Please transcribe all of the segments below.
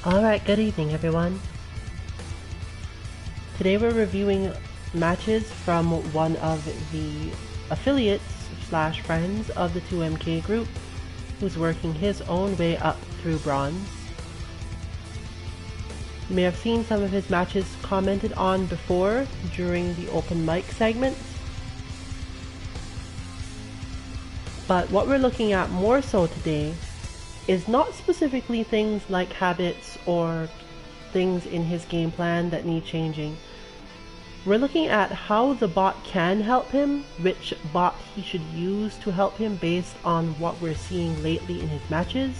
Alright, good evening everyone. Today we're reviewing matches from one of the affiliates slash friends of the 2MK group, who's working his own way up through bronze. You may have seen some of his matches commented on before during the open mic segments. But what we're looking at more so today is not specifically things like habits or things in his game plan that need changing. We're looking at how the bot can help him, which bot he should use to help him based on what we're seeing lately in his matches,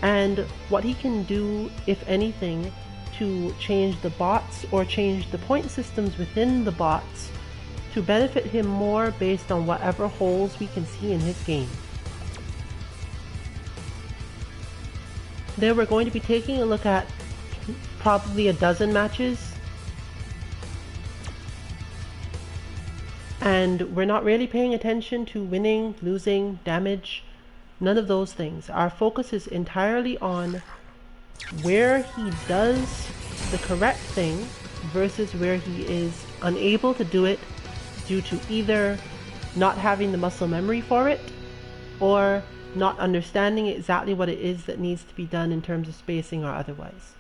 and what he can do, if anything, to change the bots or change the point systems within the bots to benefit him more based on whatever holes we can see in his game. There we're going to be taking a look at probably a dozen matches, and we're not really paying attention to winning, losing, damage, none of those things. Our focus is entirely on where he does the correct thing versus where he is unable to do it due to either not having the muscle memory for it or not understanding exactly what it is that needs to be done in terms of spacing or otherwise.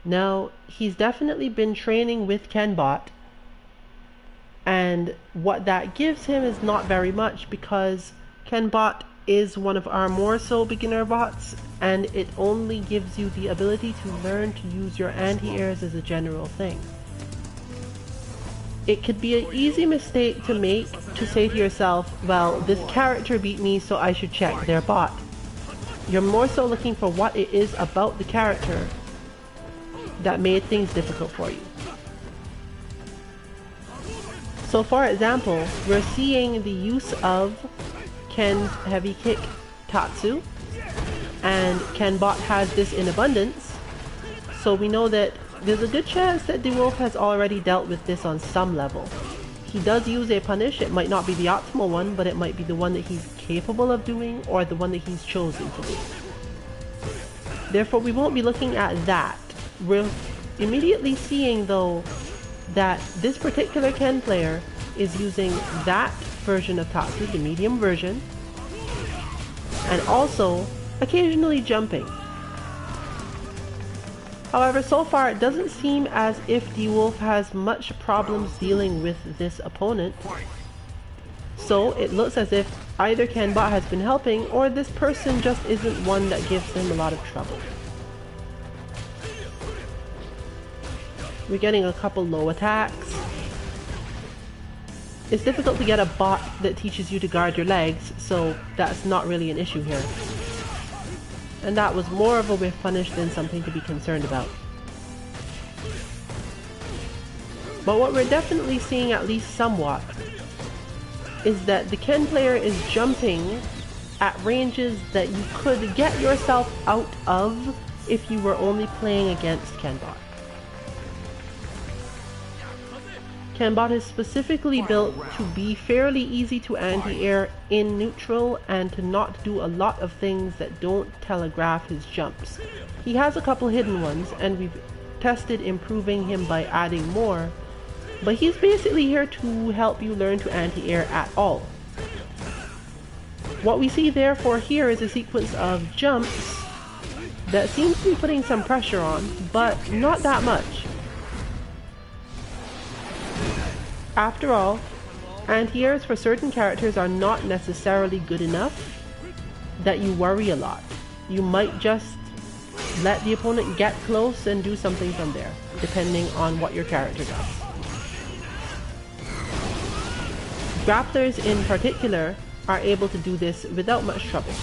Now, he's definitely been training with KenBot, and what that gives him is not very much, because KenBot is one of our more so beginner bots, and it only gives you the ability to learn to use your anti-airs as a general thing. It could be an easy mistake to make to say to yourself, well, this character beat me, so I should check their bot. You're more so looking for what it is about the character that made things difficult for you. So for example, we're seeing the use of Ken's heavy kick Tatsu, and KenBot has this in abundance, so we know that there's a good chance that DeWolf has already dealt with this on some level. He does use a punish. It might not be the optimal one, but it might be the one that he's capable of doing, or the one that he's chosen to do. Therefore, we won't be looking at that. We're immediately seeing, though, that this particular Ken player is using that version of Tatsu, the medium version, and also occasionally jumping. However, so far it doesn't seem as if DeWolf has much problems dealing with this opponent. So it looks as if either KenBot has been helping, or this person just isn't one that gives him a lot of trouble. We're getting a couple low attacks. It's difficult to get a bot that teaches you to guard your legs, so that's not really an issue here. And that was more of a whiff punish than something to be concerned about. But what we're definitely seeing, at least somewhat, is that the Ken player is jumping at ranges that you could get yourself out of if you were only playing against KenBot. KenBot is specifically built to be fairly easy to anti-air in neutral and to not do a lot of things that don't telegraph his jumps. He has a couple hidden ones, and we've tested improving him by adding more, but he's basically here to help you learn to anti-air at all. What we see therefore here is a sequence of jumps that seems to be putting some pressure on, but not that much. After all, anti-airs for certain characters are not necessarily good enough that you worry a lot. You might just let the opponent get close and do something from there, depending on what your character does. Grapplers in particular are able to do this without much trouble.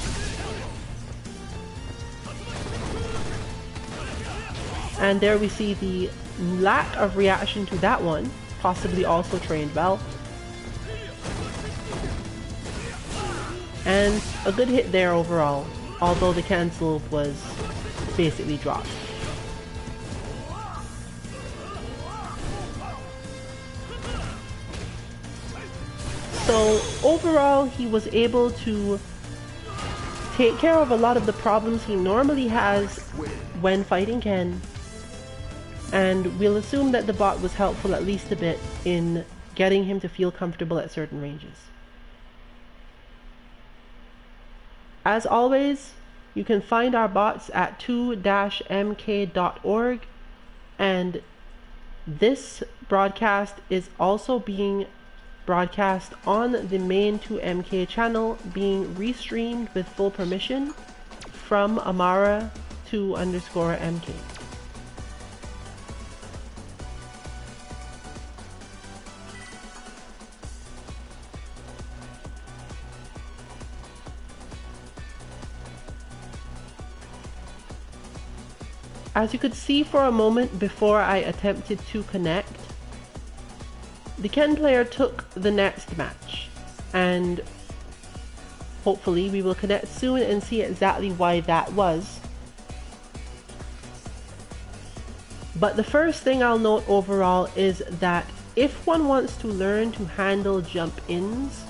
And there we see the lack of reaction to that one, possibly also trained well. And a good hit there overall, although the cancel was basically dropped. So overall, he was able to take care of a lot of the problems he normally has when fighting Ken, and we'll assume that the bot was helpful at least a bit in getting him to feel comfortable at certain ranges. As always, you can find our bots at 2-mk.org, and this broadcast is also being broadcast on the main 2MK channel, being restreamed with full permission from Amara 2_MK. As you could see for a moment before I attempted to connect, the Ken player took the next match, and hopefully we will connect soon and see exactly why that was. But the first thing I'll note overall is that if one wants to learn to handle jump-ins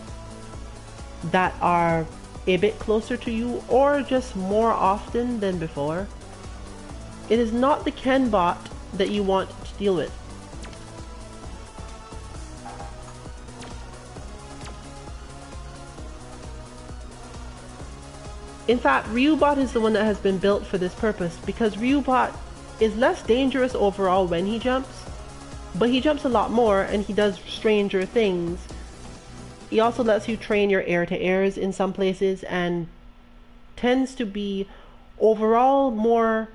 that are a bit closer to you or just more often than before, it is not the Ken bot that you want to deal with. In fact, Ryubot is the one that has been built for this purpose, because Ryubot is less dangerous overall when he jumps, but he jumps a lot more and he does stranger things. He also lets you train your air-to-airs in some places and tends to be overall more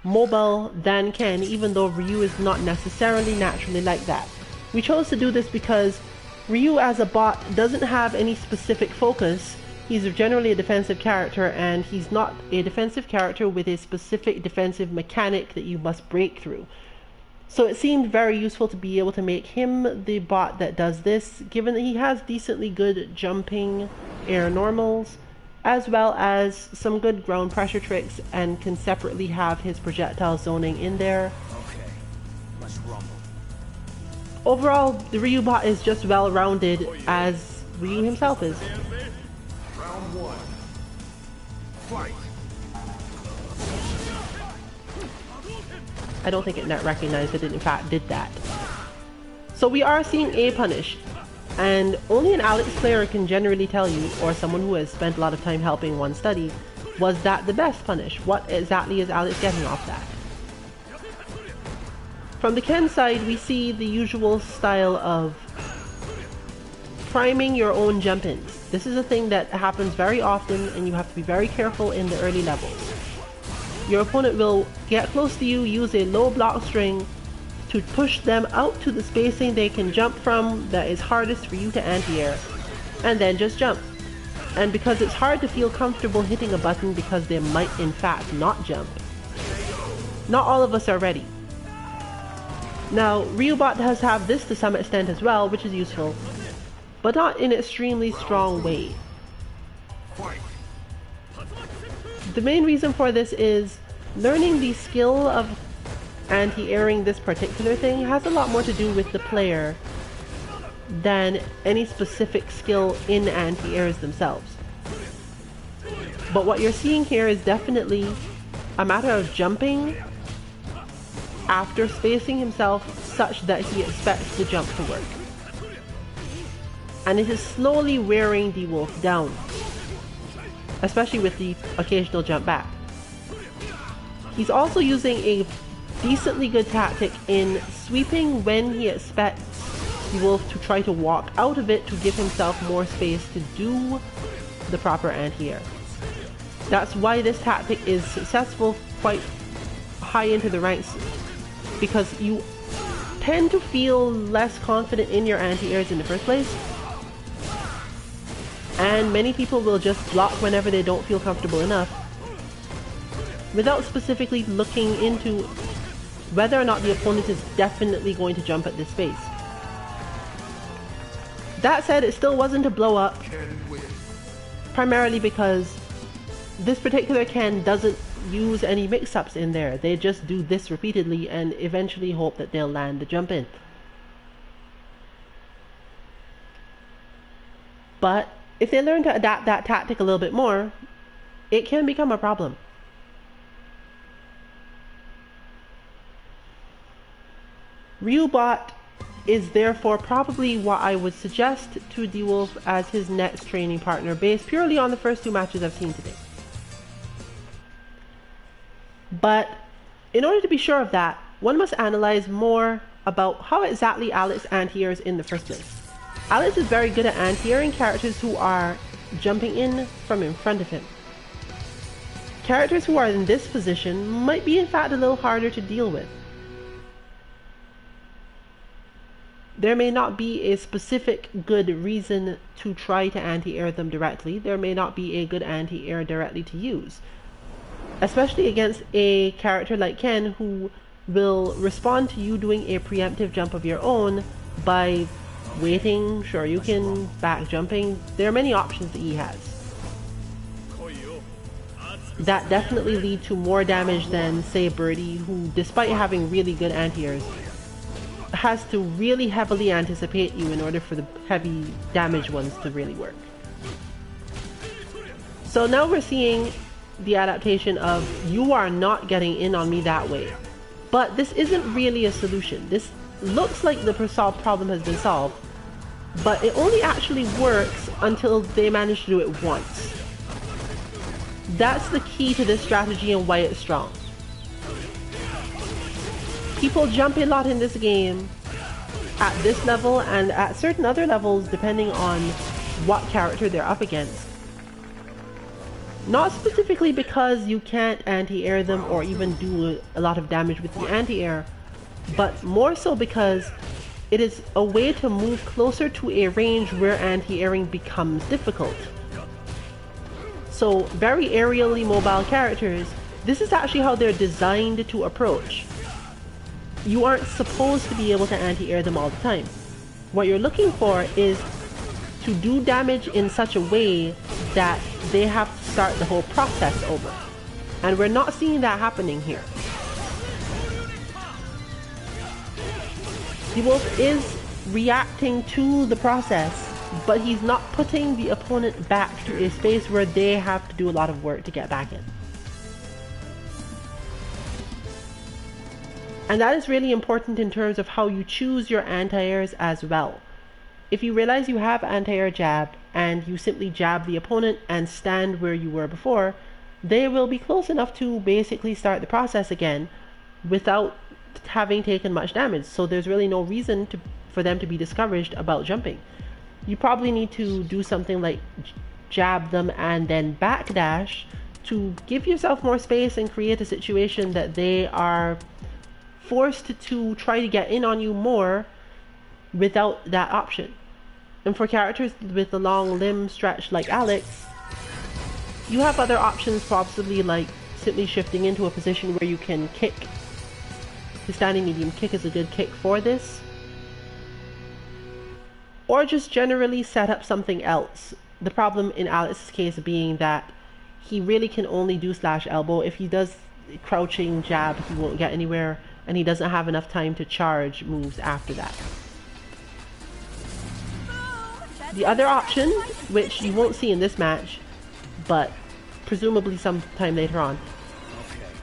mobile than Ken, even though Ryu is not necessarily naturally like that. We chose to do this because Ryu as a bot doesn't have any specific focus. He's generally a defensive character, and he's not a defensive character with a specific defensive mechanic that you must break through. So it seemed very useful to be able to make him the bot that does this, given that he has decently good jumping air normals, as well as some good ground pressure tricks, and can separately have his projectile zoning in there. Okay, let's rumble. Overall, the Ryu bot is just well-rounded, as Ryu himself is. Round one. Fight. I don't think it net recognized it in fact did that. So we are seeing A punish, and only an Alex player can generally tell you, or someone who has spent a lot of time helping one study, was that the best punish? What exactly is Alex getting off that? From the Ken side, we see the usual style of priming your own jump-ins. This is a thing that happens very often, and you have to be very careful in the early levels. Your opponent will get close to you, use a low block string to push them out to the spacing they can jump from that is hardest for you to anti-air, and then just jump. And because it's hard to feel comfortable hitting a button because they might in fact not jump, not all of us are ready. Now, Ryubot does have this to some extent as well, which is useful, but not in an extremely strong way. The main reason for this is learning the skill of anti-airing this particular thing has a lot more to do with the player than any specific skill in anti-airs themselves. But what you're seeing here is definitely a matter of jumping after spacing himself such that he expects the jump to work. And it is slowly wearing the wolf down, especially with the occasional jump back. He's also using a decently good tactic in sweeping when he expects the wolf to try to walk out of it to give himself more space to do the proper anti-air. That's why this tactic is successful quite high into the ranks, because you tend to feel less confident in your anti-airs in the first place, and many people will just block whenever they don't feel comfortable enough without specifically looking into whether or not the opponent is definitely going to jump at this space. That said, it still wasn't a blow up, primarily because this particular Ken doesn't use any mix-ups in there. They just do this repeatedly and eventually hope that they'll land the jump in. But if they learn to adapt that tactic a little bit more, it can become a problem. Ryubot is therefore probably what I would suggest to D-Wolf as his next training partner, based purely on the first 2 matches I've seen today. But in order to be sure of that, one must analyze more about how exactly Alex anti-airs in the first place. Alex is very good at anti-airing characters who are jumping in from in front of him. Characters who are in this position might be in fact a little harder to deal with. There may not be a specific good reason to try to anti-air them directly. There may not be a good anti-air directly to use. Especially against a character like Ken, who will respond to you doing a preemptive jump of your own by waiting, sure, you can back jumping. There are many options that he has that definitely lead to more damage than, say, Birdie, who, despite having really good anti-airs, has to really heavily anticipate you in order for the heavy damage ones to really work. So now we're seeing the adaptation of, you are not getting in on me that way. But this isn't really a solution. This looks like the problem has been solved, but it only actually works until they manage to do it once. That's the key to this strategy and why it's strong. People jump a lot in this game at this level and at certain other levels depending on what character they're up against. Not specifically because you can't anti-air them or even do a lot of damage with the anti-air, but more so because it is a way to move closer to a range where anti-airing becomes difficult. So very aerially mobile characters, this is actually how they're designed to approach. You aren't supposed to be able to anti-air them all the time. What you're looking for is to do damage in such a way that they have to start the whole process over. And we're not seeing that happening here. D-Wolf is reacting to the process, but he's not putting the opponent back to a space where they have to do a lot of work to get back in. And that is really important in terms of how you choose your anti-airs as well. If you realize you have anti-air jab and you simply jab the opponent and stand where you were before, they will be close enough to basically start the process again without having taken much damage. So there's really no reason for them to be discouraged about jumping. You probably need to do something like jab them and then backdash to give yourself more space and create a situation that they are forced to try to get in on you more without that option. And for characters with a long limb stretch like Alex, you have other options, possibly like simply shifting into a position where you can kick. The standing medium kick is a good kick for this. Or just generally set up something else. The problem in Alex's case being that he really can only do slash elbow. If he does crouching jab, he won't get anywhere, and he doesn't have enough time to charge moves after that. The other option, which you won't see in this match, but presumably sometime later on,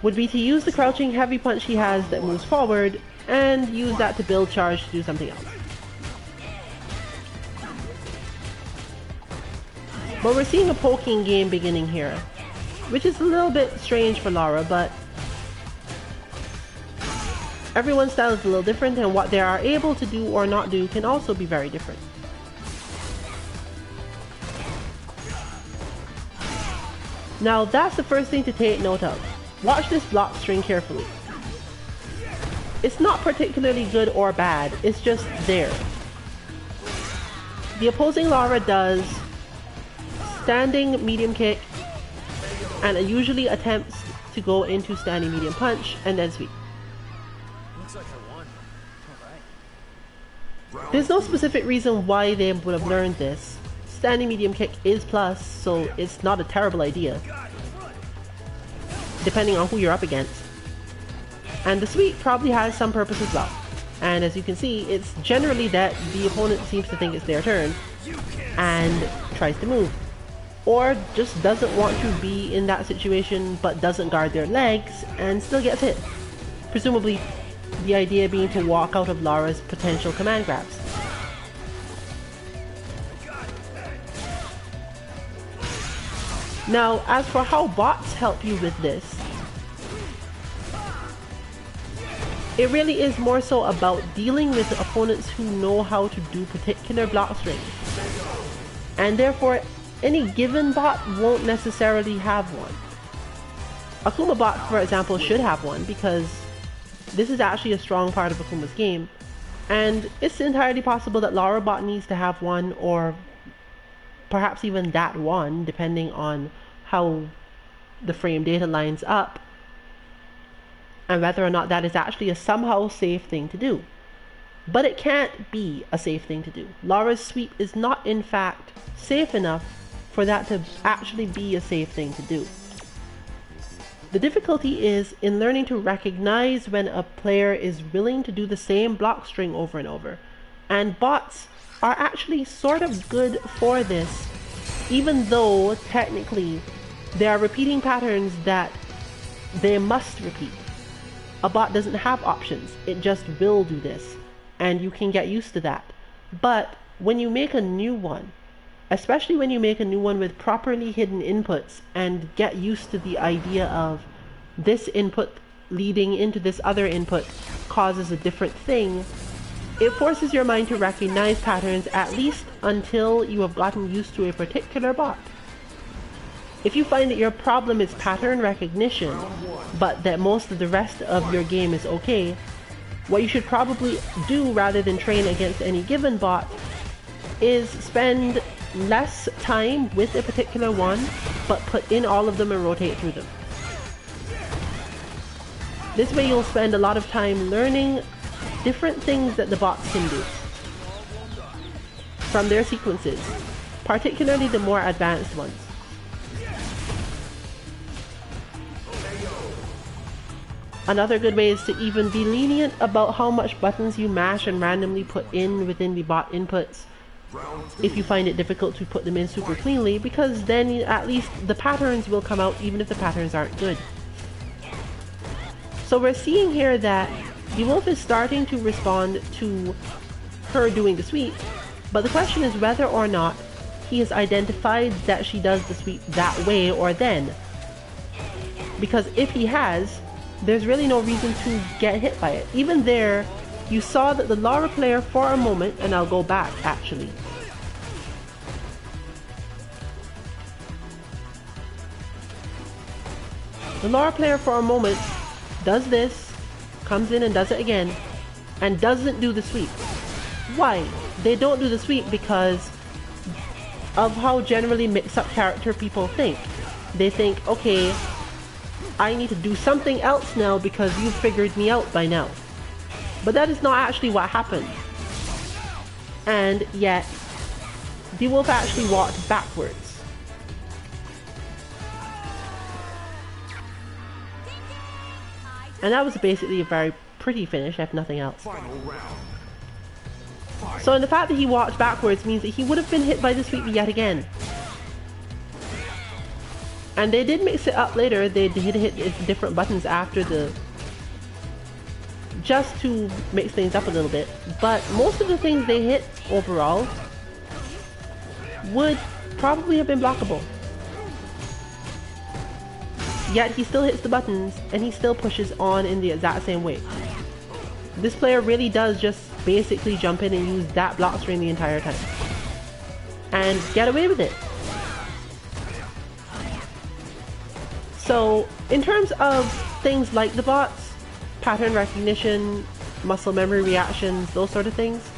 would be to use the crouching heavy punch he has that moves forward and use that to build charge to do something else. But we're seeing a poking game beginning here, which is a little bit strange for Laura, but everyone's style is a little different, and what they are able to do or not do can also be very different. Now that's the first thing to take note of. Watch this block string carefully. It's not particularly good or bad, it's just there. The opposing Laura does standing medium kick and it usually attempts to go into standing medium punch and then sweep. Looks like I won. All right. There's no specific reason why they would have learned this. Standing medium kick is plus, so it's not a terrible idea, depending on who you're up against. And the sweep probably has some purpose as well. And as you can see, it's generally that the opponent seems to think it's their turn and tries to move. or just doesn't want to be in that situation but doesn't guard their legs and still gets hit. Presumably, the idea being to walk out of Lara's potential command grabs. Now, as for how bots help you with this, it really is more so about dealing with opponents who know how to do particular block strings. And therefore, any given bot won't necessarily have one. Akuma bot, for example, should have one because this is actually a strong part of Akuma's game. And it's entirely possible that Lara bot needs to have one, or perhaps even that one, depending on how the frame data lines up, and whether or not that is actually a somehow safe thing to do. But it can't be a safe thing to do. Lara's sweep is not in fact safe enough for that to actually be a safe thing to do. The difficulty is in learning to recognize when a player is willing to do the same block string over and over. And bots are actually sort of good for this, even though technically they are repeating patterns that they must repeat. A bot doesn't have options, it just will do this, and you can get used to that. But when you make a new one, especially when you make a new one with properly hidden inputs and get used to the idea of this input leading into this other input causes a different thing, it forces your mind to recognize patterns at least until you have gotten used to a particular bot. If you find that your problem is pattern recognition, but that most of the rest of your game is okay, what you should probably do rather than train against any given bot is spend less time with a particular one, but put in all of them and rotate through them. This way you'll spend a lot of time learning different things that the bots can do from their sequences, particularly the more advanced ones. Another good way is to even be lenient about how much buttons you mash and randomly put in within the bot inputs if you find it difficult to put them in super cleanly, because then at least the patterns will come out even if the patterns aren't good. So we're seeing here that the wolf is starting to respond to her doing the sweep, but the question is whether or not he has identified that she does the sweep that way or then. Because if he has, there's really no reason to get hit by it. Even there, you saw that the Lara player for a moment, and I'll go back actually. The Lara player for a moment does this, comes in and does it again, and doesn't do the sweep. Why? They don't do the sweep because of how generally mix-up character people think. They think, okay, I need to do something else now because you figured me out by now. But that is not actually what happened. And yet, the wolf actually walked backwards. And that was basically a very pretty finish, if nothing else. So, and the fact that he walked backwards means that he would have been hit by the sweep yet again. And they did mix it up later. They did hit different buttons after the... just to mix things up a little bit. But most of the things they hit overall would probably have been blockable. Yet he still hits the buttons and he still pushes on in the exact same way. This player really does just basically jump in and use that block string the entire time. And get away with it. So, in terms of things like the bots, pattern recognition, muscle memory reactions, those sort of things,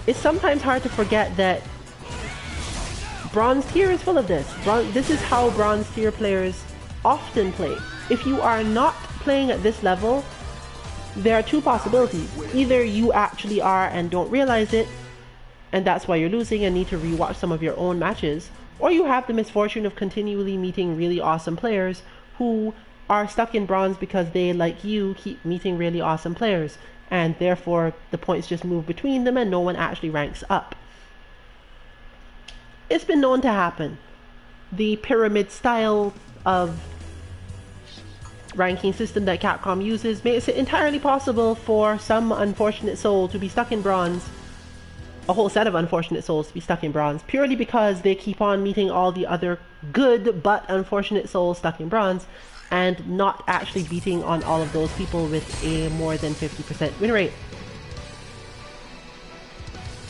it's sometimes hard to forget that Bronze tier is full of this. This is how Bronze tier players often play. If you are not playing at this level, there are two possibilities. Either you actually are and don't realize it, and that's why you're losing and need to rewatch some of your own matches, or you have the misfortune of continually meeting really awesome players who are stuck in bronze because they, like you, keep meeting really awesome players, and therefore the points just move between them and no one actually ranks up. it's been known to happen. The pyramid style of ranking system that Capcom uses makes it entirely possible for some unfortunate soul to be stuck in bronze, a whole set of unfortunate souls to be stuck in bronze, purely because they keep on meeting all the other good but unfortunate souls stuck in bronze, and not actually beating on all of those people with a more than 50% win rate.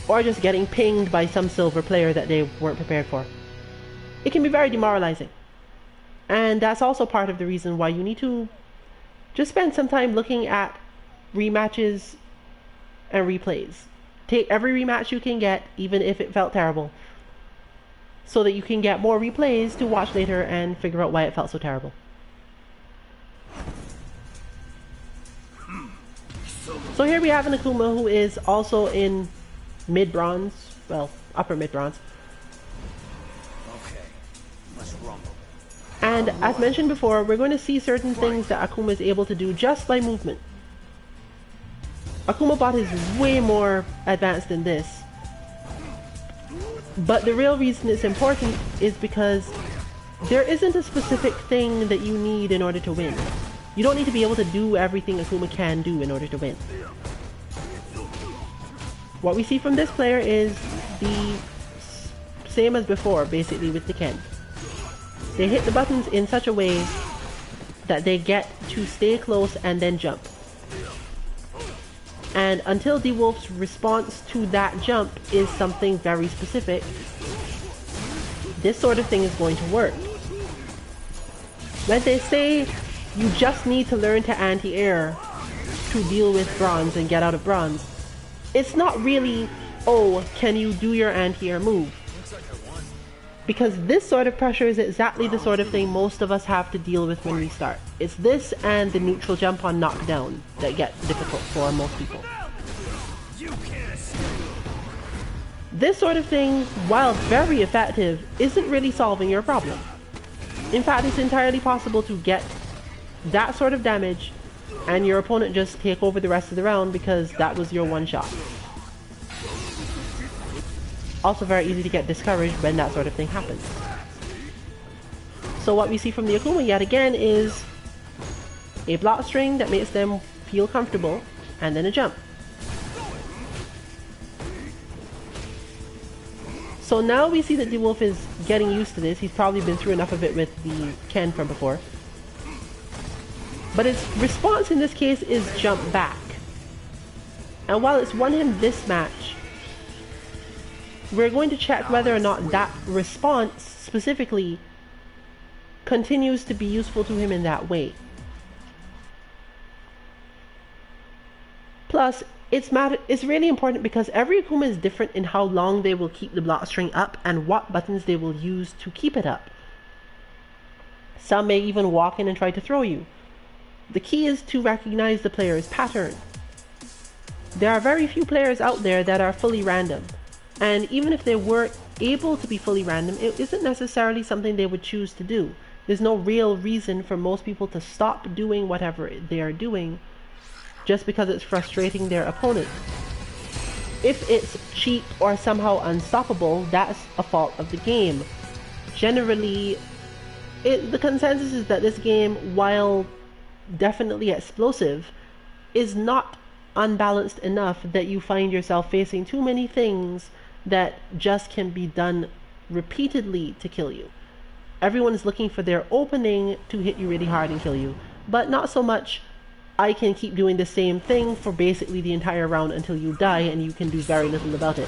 Or just getting pinged by some silver player that they weren't prepared for. It can be very demoralizing. And that's also part of the reason why you need to just spend some time looking at rematches and replays. Take every rematch you can get, even if it felt terrible, so that you can get more replays to watch later and figure out why it felt so terrible. So here we have an Akuma who is also in mid-bronze, well, upper mid-bronze. Okay, let's rumble. And as mentioned before, we're going to see certain things that Akuma is able to do just by movement. Akuma Bot is way more advanced than this. But the real reason it's important is because there isn't a specific thing that you need in order to win. You don't need to be able to do everything Akuma can do in order to win. What we see from this player is the same as before, basically, with the Ken. They hit the buttons in such a way that they get to stay close and then jump. And until D-Wolf's response to that jump is something very specific, this sort of thing is going to work. When they say you just need to learn to anti-air to deal with bronze and get out of bronze, it's not really, oh, can you do your anti-air move? Because this sort of pressure is exactly the sort of thing most of us have to deal with when we start. It's this and the neutral jump on knockdown that get difficult for most people. This sort of thing, while very effective, isn't really solving your problem. In fact, it's entirely possible to get that sort of damage and your opponent just take over the rest of the round because that was your one shot. Also very easy to get discouraged when that sort of thing happens. So what we see from the Akuma yet again is a block string that makes them feel comfortable, and then a jump. So now we see that D-Wolf is getting used to this. He's probably been through enough of it with the Ken from before. But his response in this case is jump back. And while it's won him this match, we're going to check whether or not that response specifically continues to be useful to him in that way. Plus, it's really important because every Akuma is different in how long they will keep the block string up and what buttons they will use to keep it up. Some may even walk in and try to throw you. The key is to recognize the player's pattern. There are very few players out there that are fully random. And even if they were able to be fully random, it isn't necessarily something they would choose to do. There's no real reason for most people to stop doing whatever they are doing just because it's frustrating their opponent. If it's cheap or somehow unstoppable, that's a fault of the game. Generally, the consensus is that this game, while definitely explosive, is not unbalanced enough that you find yourself facing too many things that just can be done repeatedly to kill you. Everyone's looking for their opening to hit you really hard and kill you, but not so much I can keep doing the same thing for basically the entire round until you die and you can do very little about it.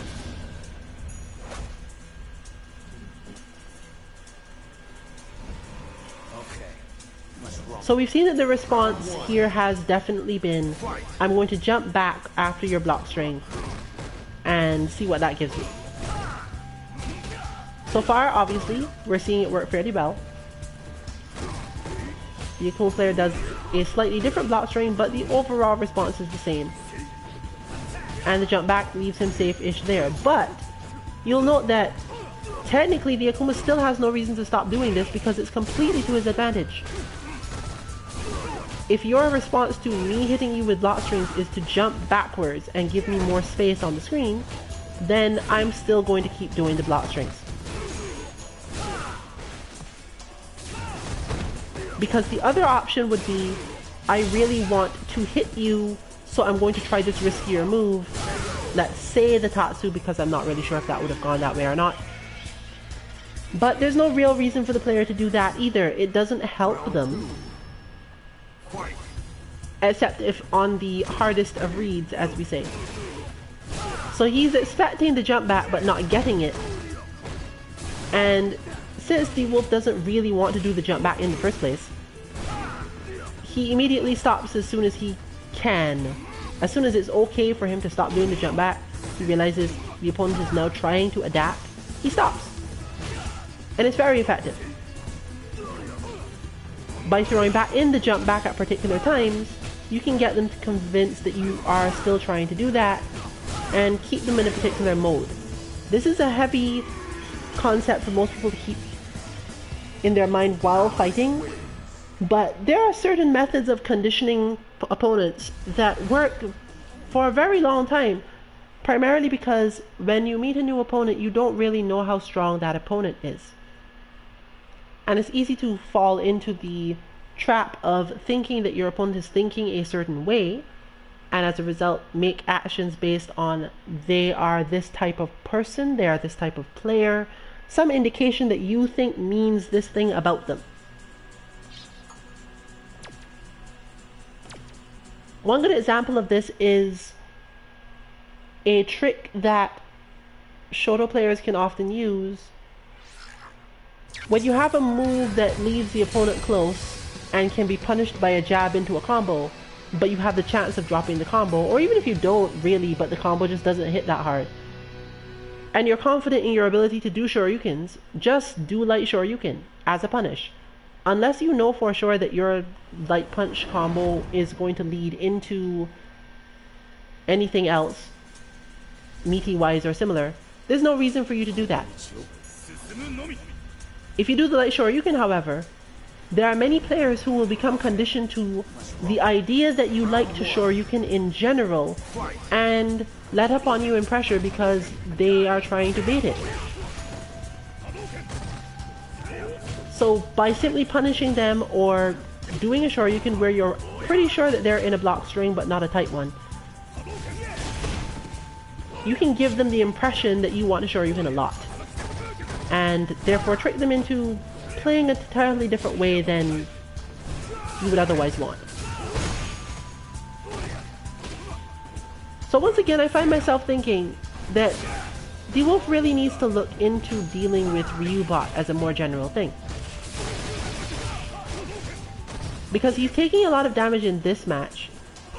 So we've seen that the response here has definitely been, I'm going to jump back after your block string and see what that gives me. So far, obviously, we're seeing it work fairly well. The Akuma player does a slightly different block string, but the overall response is the same. And the jump back leaves him safe-ish there. But you'll note that technically the Akuma still has no reason to stop doing this because it's completely to his advantage. If your response to me hitting you with block strings is to jump backwards and give me more space on the screen, then I'm still going to keep doing the block strings. Because the other option would be, I really want to hit you, so I'm going to try this riskier move. Let's say the Tatsu, because I'm not really sure if that would have gone that way or not. But there's no real reason for the player to do that either. It doesn't help them. Except if on the hardest of reads, as we say. So he's expecting the jump back but not getting it. And since the wolf doesn't really want to do the jump back in the first place, he immediately stops as soon as he can. As soon as it's okay for him to stop doing the jump back, he realizes the opponent is now trying to adapt. He stops. And it's very effective. By throwing back in the jump back at particular times, you can get them to convince that you are still trying to do that and keep them in a particular mode. This is a heavy concept for most people to keep in their mind while fighting, but there are certain methods of conditioning opponents that work for a very long time, primarily because when you meet a new opponent, you don't really know how strong that opponent is. And it's easy to fall into the trap of thinking that your opponent is thinking a certain way, and as a result make actions based on they are this type of person, they are this type of player, some indication that you think means this thing about them. One good example of this is a trick that Shoto players can often use. When you have a move that leaves the opponent close and can be punished by a jab into a combo, but you have the chance of dropping the combo, or even if you don't really, but the combo just doesn't hit that hard, and you're confident in your ability to do shoryukens, just do light shoryuken as a punish. Unless you know for sure that your light punch combo is going to lead into anything else, meaty wise or similar, there's no reason for you to do that. If you do the light shoryuken, however, there are many players who will become conditioned to the idea that you like to shoryuken in general and let up on you in pressure because they are trying to bait it. So by simply punishing them or doing a shoryuken where you're pretty sure that they're in a block string but not a tight one, you can give them the impression that you want to shoryuken a lot, and therefore trick them into playing an entirely different way than you would otherwise want. So once again, I find myself thinking that the wolf really needs to look into dealing with Ryubot as a more general thing. Because he's taking a lot of damage in this match,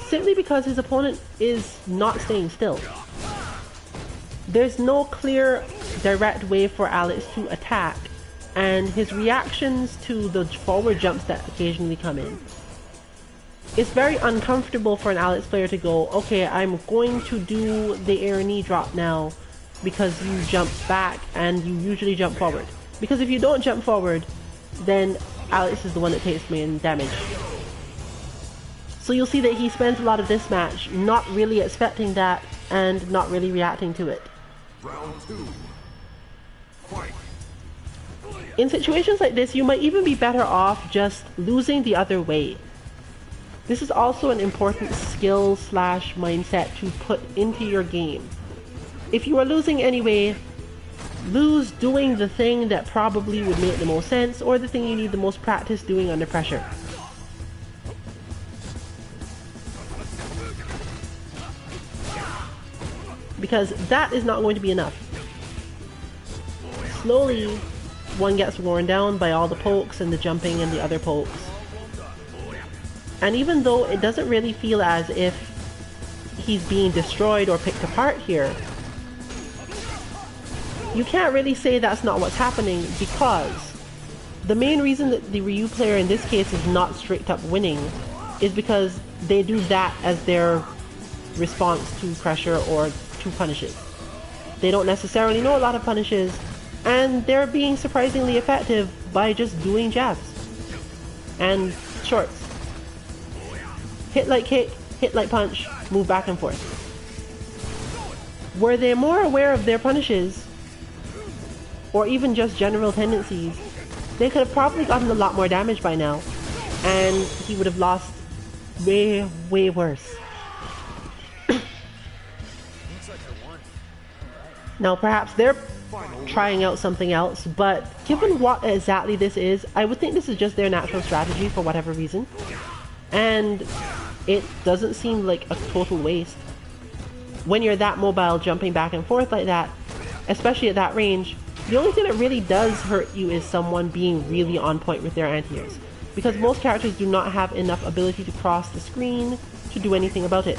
simply because his opponent is not staying still. There's no clear, direct way for Alex to attack, and his reactions to the forward jumps that occasionally come in. It's very uncomfortable for an Alex player to go, okay, I'm going to do the air knee drop now because you jumped back and you usually jump forward. Because if you don't jump forward, then Alex is the one that takes main damage. So you'll see that he spends a lot of this match not really expecting that and not really reacting to it. Round 2. Fight. In situations like this, you might even be better off just losing the other way. This is also an important skill / mindset to put into your game. If you are losing anyway, lose doing the thing that probably would make the most sense, or the thing you need the most practice doing under pressure. Because that is not going to be enough. Slowly, one gets worn down by all the pokes and the jumping and the other pokes. And even though it doesn't really feel as if he's being destroyed or picked apart here, you can't really say that's not what's happening, because the main reason that the Ryu player in this case is not straight up winning is because they do that as their response to pressure or to punishes. They don't necessarily know a lot of punishes, and they're being surprisingly effective by just doing jabs and shorts. Hit like kick, hit like punch, move back and forth. Were they more aware of their punishes, or even just general tendencies, they could have probably gotten a lot more damage by now, and he would have lost way, way worse. Now perhaps they're trying out something else, but given what exactly this is, I would think this is just their natural strategy for whatever reason. And it doesn't seem like a total waste. When you're that mobile, jumping back and forth like that, especially at that range, the only thing that really does hurt you is someone being really on point with their anti-airs. Because most characters do not have enough ability to cross the screen to do anything about it.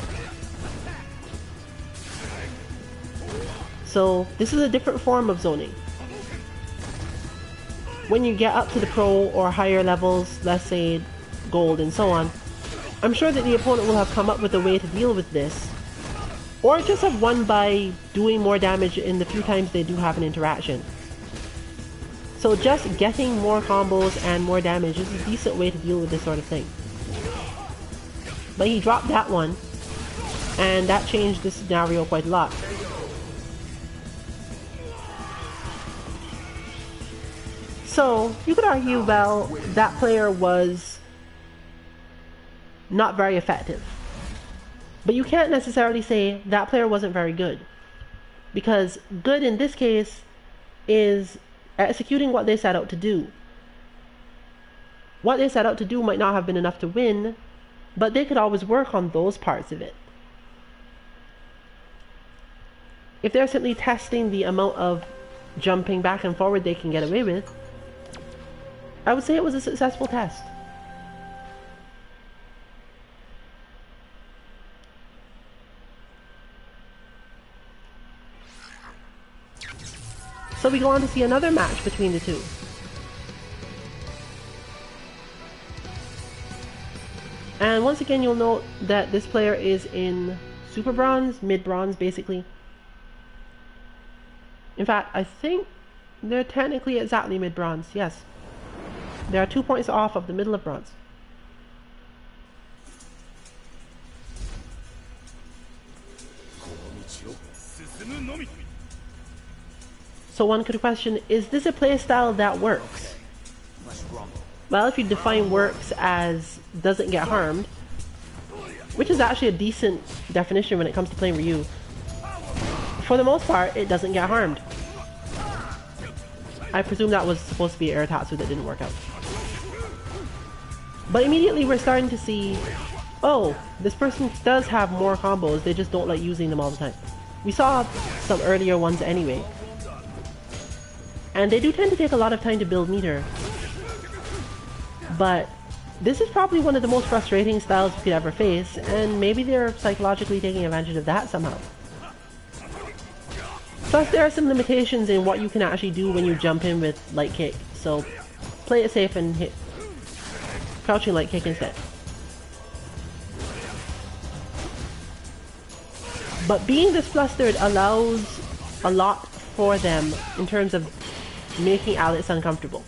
So this is a different form of zoning. When you get up to the pro or higher levels, let's say gold and so on, I'm sure that the opponent will have come up with a way to deal with this, or just have won by doing more damage in the few times they do have an interaction. So just getting more combos and more damage is a decent way to deal with this sort of thing. But he dropped that one, and that changed the scenario quite a lot. So, you could argue, well, that player was not very effective. But you can't necessarily say that player wasn't very good. Because good in this case is executing what they set out to do. What they set out to do might not have been enough to win, but they could always work on those parts of it. If they're simply testing the amount of jumping back and forward they can get away with, I would say it was a successful test. So we go on to see another match between the two. And once again, you'll note that this player is in Super Bronze, Mid Bronze basically. In fact, I think they're technically exactly Mid Bronze, yes. They are 2 points off of the middle of Bronze. So one could question, is this a playstyle that works? Well, if you define works as doesn't get harmed, which is actually a decent definition when it comes to playing Ryu, for the most part, it doesn't get harmed. I presume that was supposed to be Airatatsu that didn't work out. But immediately we're starting to see, oh, this person does have more combos, they just don't like using them all the time. We saw some earlier ones anyway. And they do tend to take a lot of time to build meter. But this is probably one of the most frustrating styles you could ever face, and maybe they're psychologically taking advantage of that somehow. Plus there are some limitations in what you can actually do when you jump in with light kick, so play it safe and hit crouching light kick instead. But being this flustered allows a lot for them in terms of making Alex uncomfortable.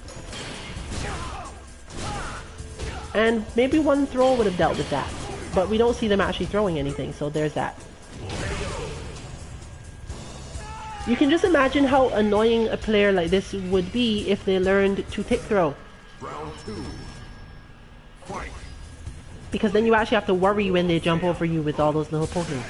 And maybe one throw would have dealt with that, but we don't see them actually throwing anything, so there's that. You can just imagine how annoying a player like this would be if they learned to tick throw. Round 2. Fight. Because then you actually have to worry when they jump over you with all those little pokings.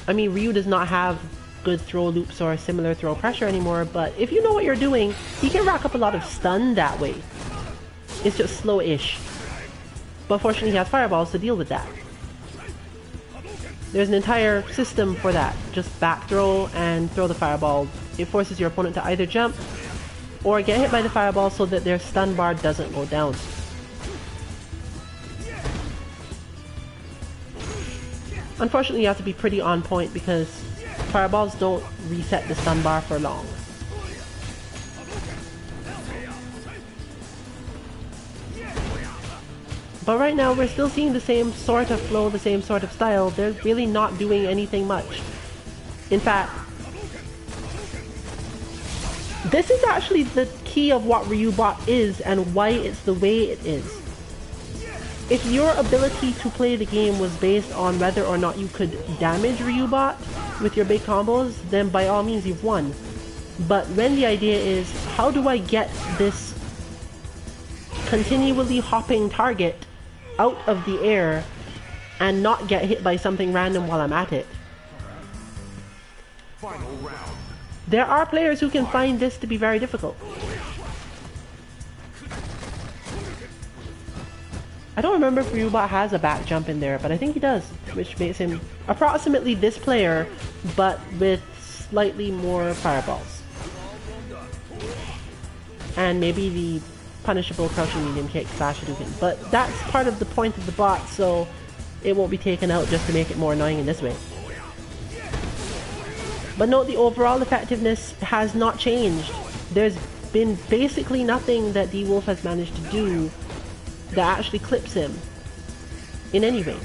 I mean, Ryu does not have good throw loops or similar throw pressure anymore, but if you know what you're doing, he can rack up a lot of stun that way. It's just slow-ish. But fortunately he has fireballs to deal with that. There's an entire system for that. Just back throw and throw the fireball. It forces your opponent to either jump or get hit by the fireball so that their stun bar doesn't go down. Unfortunately, you have to be pretty on point because fireballs don't reset the stun bar for long. But right now, we're still seeing the same sort of flow, the same sort of style. They're really not doing anything much. In fact, this is actually the key of what Ryubot is and why it's the way it is. If your ability to play the game was based on whether or not you could damage Ryubot with your big combos, then by all means you've won. But when the idea is, how do I get this continually hopping target out of the air and not get hit by something random while I'm at it. Final round. There are players who can find this to be very difficult. I don't remember if Ryubot has a back jump in there, but I think he does, which makes him approximately this player, but with slightly more fireballs. And maybe the punishable crouching medium kick slash Hadouken. But that's part of the point of the bot, so it won't be taken out just to make it more annoying in this way. But note the overall effectiveness has not changed. There's been basically nothing that D-Wolf has managed to do that actually clips him in any way.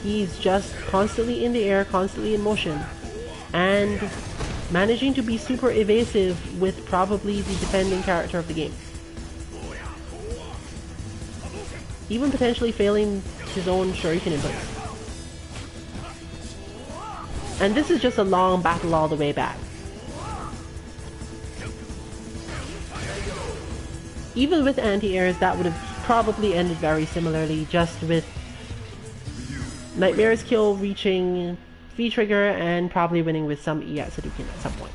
He's just constantly in the air, constantly in motion, and managing to be super evasive with probably the defending character of the game. Even potentially failing his own Shuriken inputs. And this is just a long battle all the way back. Even with anti-airs, that would have probably ended very similarly, just with Nightmare's kill reaching V-trigger and probably winning with some EX Hadouken at some point.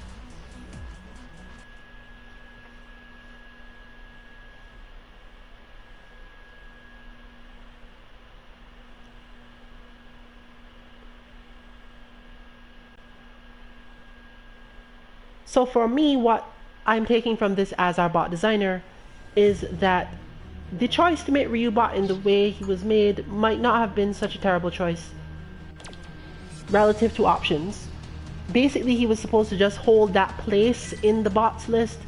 So for me, what I'm taking from this as our bot designer is that the choice to make Ryubot in the way he was made might not have been such a terrible choice relative to options. Basically, he was supposed to just hold that place in the bots list,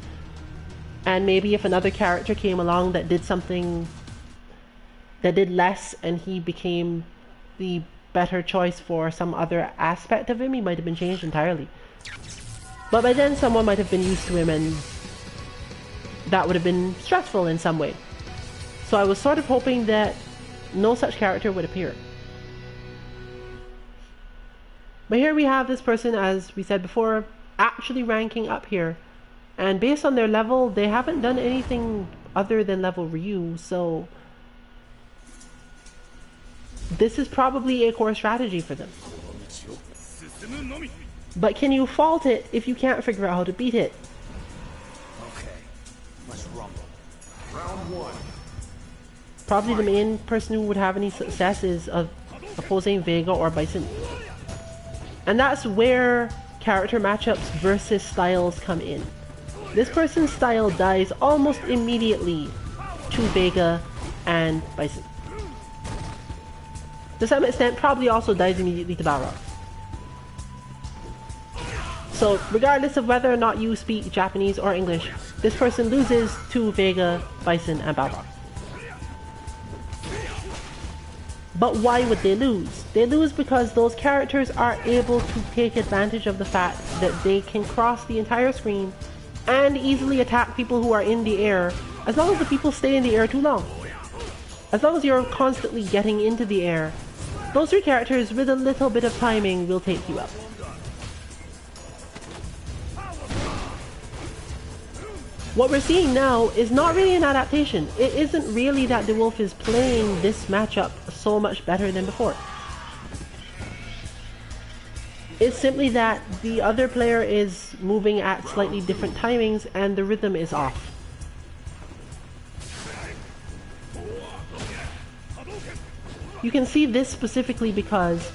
and maybe if another character came along that did something that did less and he became the better choice for some other aspect of him, he might have been changed entirely. But by then someone might have been used to him and that would have been stressful in some way. So I was sort of hoping that no such character would appear. But here we have this person, as we said before, actually ranking up here. And based on their level, they haven't done anything other than level Ryu, so this is probably a core strategy for them. But can you fault it if you can't figure out how to beat it? Okay, let's rumble. Round one. Probably the main person who would have any success is opposing Vega or Bison. And that's where character matchups versus styles come in. This person's style dies almost immediately to Vega and Bison. To some extent, probably also dies immediately to Balrog. So regardless of whether or not you speak Japanese or English, this person loses to Vega, Bison, and Balrog. But why would they lose? They lose because those characters are able to take advantage of the fact that they can cross the entire screen and easily attack people who are in the air, as long as the people stay in the air too long. As long as you're constantly getting into the air, those three characters with a little bit of timing will take you out. What we're seeing now is not really an adaptation. It isn't really that DeWolf is playing this matchup so much better than before. It's simply that the other player is moving at slightly different timings and the rhythm is off. You can see this specifically because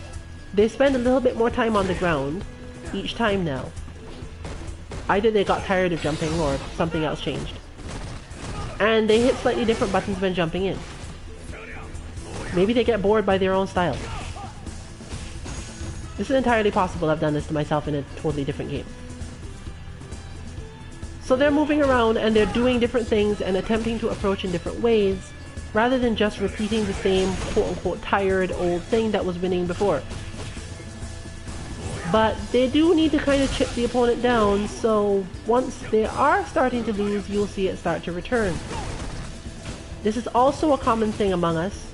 they spend a little bit more time on the ground each time now. Either they got tired of jumping or something else changed. And they hit slightly different buttons when jumping in. Maybe they get bored by their own style. This is entirely possible. I've done this to myself in a totally different game. So they're moving around and they're doing different things and attempting to approach in different ways, rather than just repeating the same quote-unquote tired old thing that was winning before. But they do need to kind of chip the opponent down, so once they are starting to lose, you'll see it start to return. This is also a common thing among us.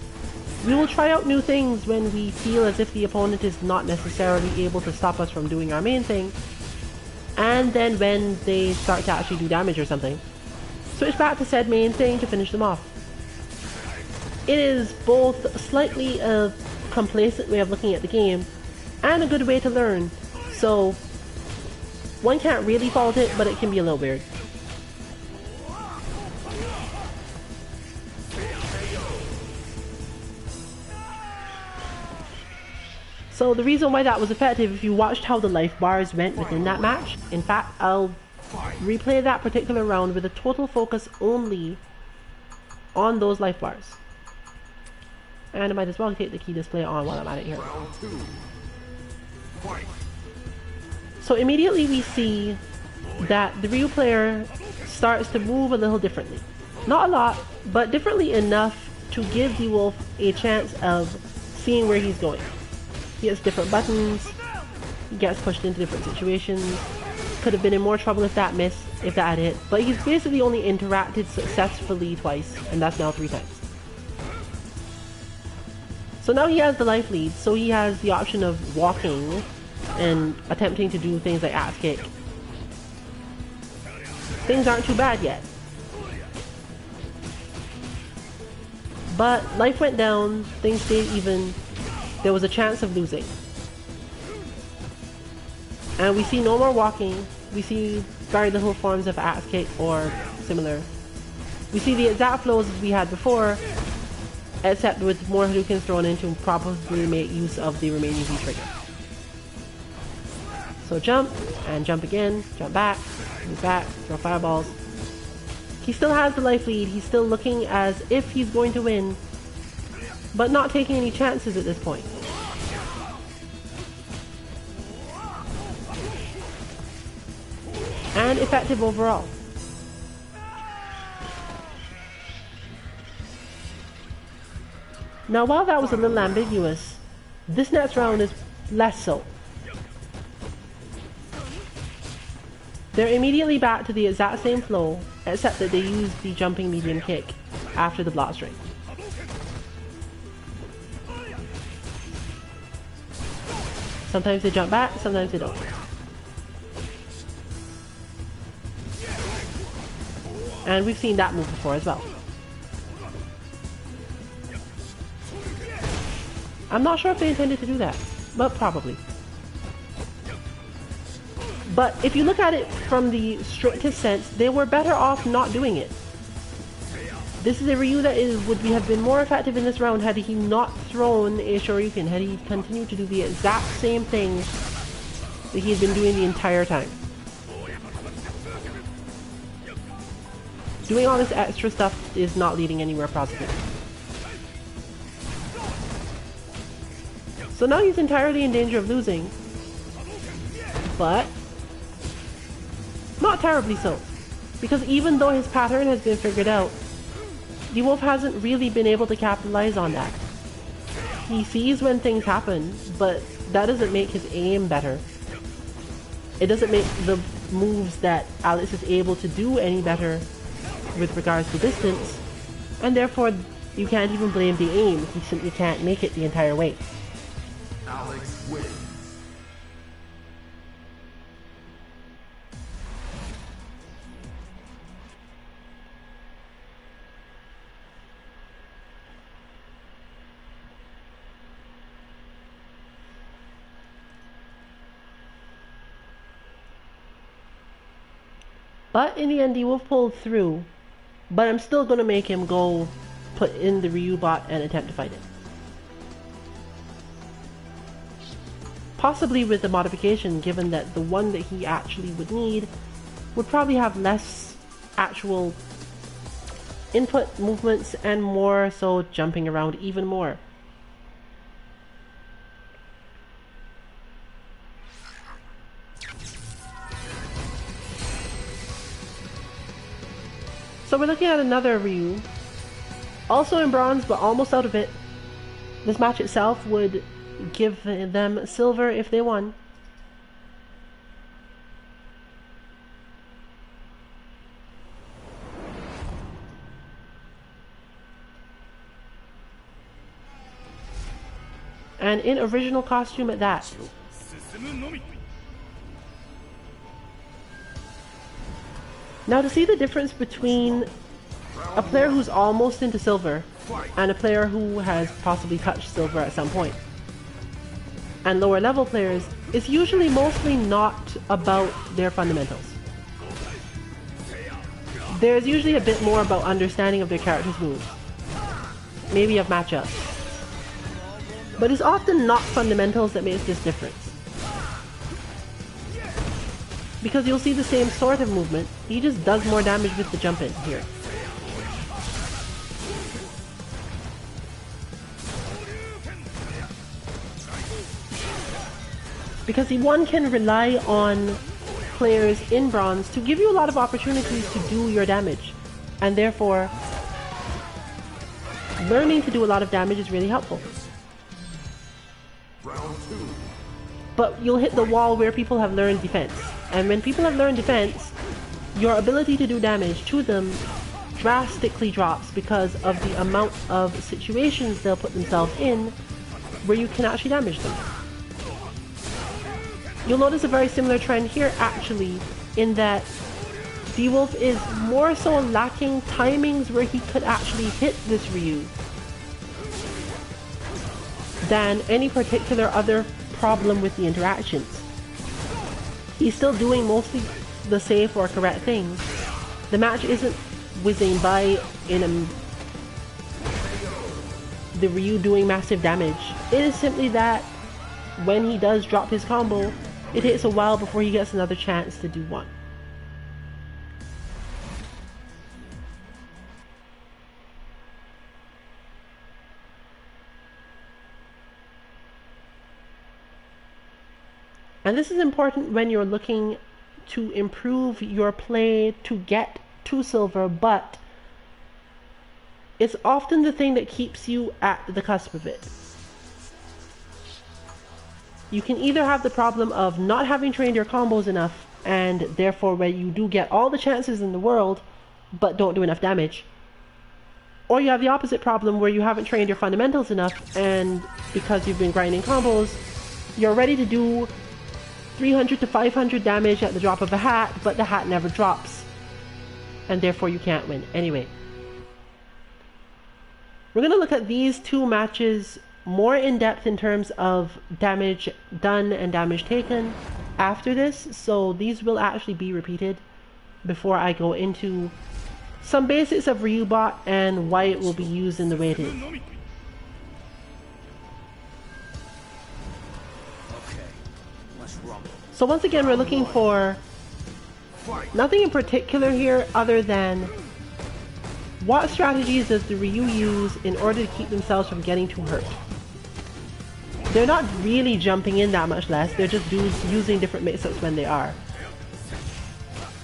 We will try out new things when we feel as if the opponent is not necessarily able to stop us from doing our main thing, and then when they start to actually do damage or something, switch back to said main thing to finish them off. It is both slightly a complacent way of looking at the game and a good way to learn, so one can't really fault it, but it can be a little weird. So the reason why that was effective, if you watched how the life bars went within that match, in fact I'll replay that particular round with a total focus only on those life bars. And I might as well take the key display on while I'm at it here. So immediately we see that the Ryu player starts to move a little differently. Not a lot, but differently enough to give the wolf a chance of seeing where he's going. He has different buttons, he gets pushed into different situations, could have been in more trouble if that missed, if that had hit, but he's basically only interacted successfully twice, and that's now 3 times. So now he has the life lead, so he has the option of walking and attempting to do things like axe kick. Things aren't too bad yet. But life went down, things stayed even, there was a chance of losing. And we see no more walking, we see very little forms of axe kick or similar. We see the exact flows as we had before, except with more Hadoukens thrown in to probably make use of the remaining V trigger. So jump, and jump again, jump back, move back, throw fireballs. He still has the life lead, he's still looking as if he's going to win, but not taking any chances at this point. And effective overall. Now while that was a little ambiguous, this next round is less so. They're immediately back to the exact same flow, except that they use the jumping medium kick after the block string. Sometimes they jump back, sometimes they don't. And we've seen that move before as well. I'm not sure if they intended to do that, but probably. But if you look at it from the strictest sense, they were better off not doing it. This is a Ryu that would have been more effective in this round had he not thrown a Shoryuken, had he continued to do the exact same thing that he had been doing the entire time. Doing all this extra stuff is not leading anywhere positive. So now he's entirely in danger of losing, but not terribly so, because even though his pattern has been figured out, the wolf hasn't really been able to capitalize on that. He sees when things happen, but that doesn't make his aim better. It doesn't make the moves that Alex is able to do any better with regards to distance, and therefore you can't even blame the aim, he simply can't make it the entire way. Alex wins. But in the end, the wolf pulled through, but I'm still going to make him go put in the Ryu bot and attempt to fight it. Possibly with a modification, given that the one that he actually would need would probably have less actual input movements and more so jumping around even more. So we're looking at another Ryu, also in bronze but almost out of it. This match itself would give them silver if they won. And in original costume at that. Now to see the difference between a player who's almost into silver and a player who has possibly touched silver at some point, and lower level players, is usually mostly not about their fundamentals. There's usually a bit more about understanding of their character's moves, maybe of matchups, but it's often not fundamentals that makes this difference. Because you'll see the same sort of movement, he just does more damage with the jump in here. Because one can rely on players in bronze to give you a lot of opportunities to do your damage, and therefore learning to do a lot of damage is really helpful. But you'll hit the wall where people have learned defense, and when people have learned defense, your ability to do damage to them drastically drops because of the amount of situations they'll put themselves in where you can actually damage them. You'll notice a very similar trend here actually, in that D-Wolf is more so lacking timings where he could actually hit this Ryu than any particular other problem with the interactions. He's still doing mostly the safe or correct things. The match isn't whizzing by in the Ryu doing massive damage. It is simply that when he does drop his combo, it takes a while before he gets another chance to do one. And this is important when you're looking to improve your play to get to silver, but it's often the thing that keeps you at the cusp of it. You can either have the problem of not having trained your combos enough, and therefore where you do get all the chances in the world, but don't do enough damage. Or you have the opposite problem where you haven't trained your fundamentals enough, and because you've been grinding combos, you're ready to do 300 to 500 damage at the drop of a hat, but the hat never drops, and therefore you can't win. Anyway, we're going to look at these two matches more in depth in terms of damage done and damage taken after this, so these will actually be repeated before I go into some basics of Ryubot and why it will be used in the way it is. So once again, we're looking for nothing in particular here other than what strategies does the Ryu use in order to keep themselves from getting too hurt. They're not really jumping in that much less, they're just using different mix-ups when they are.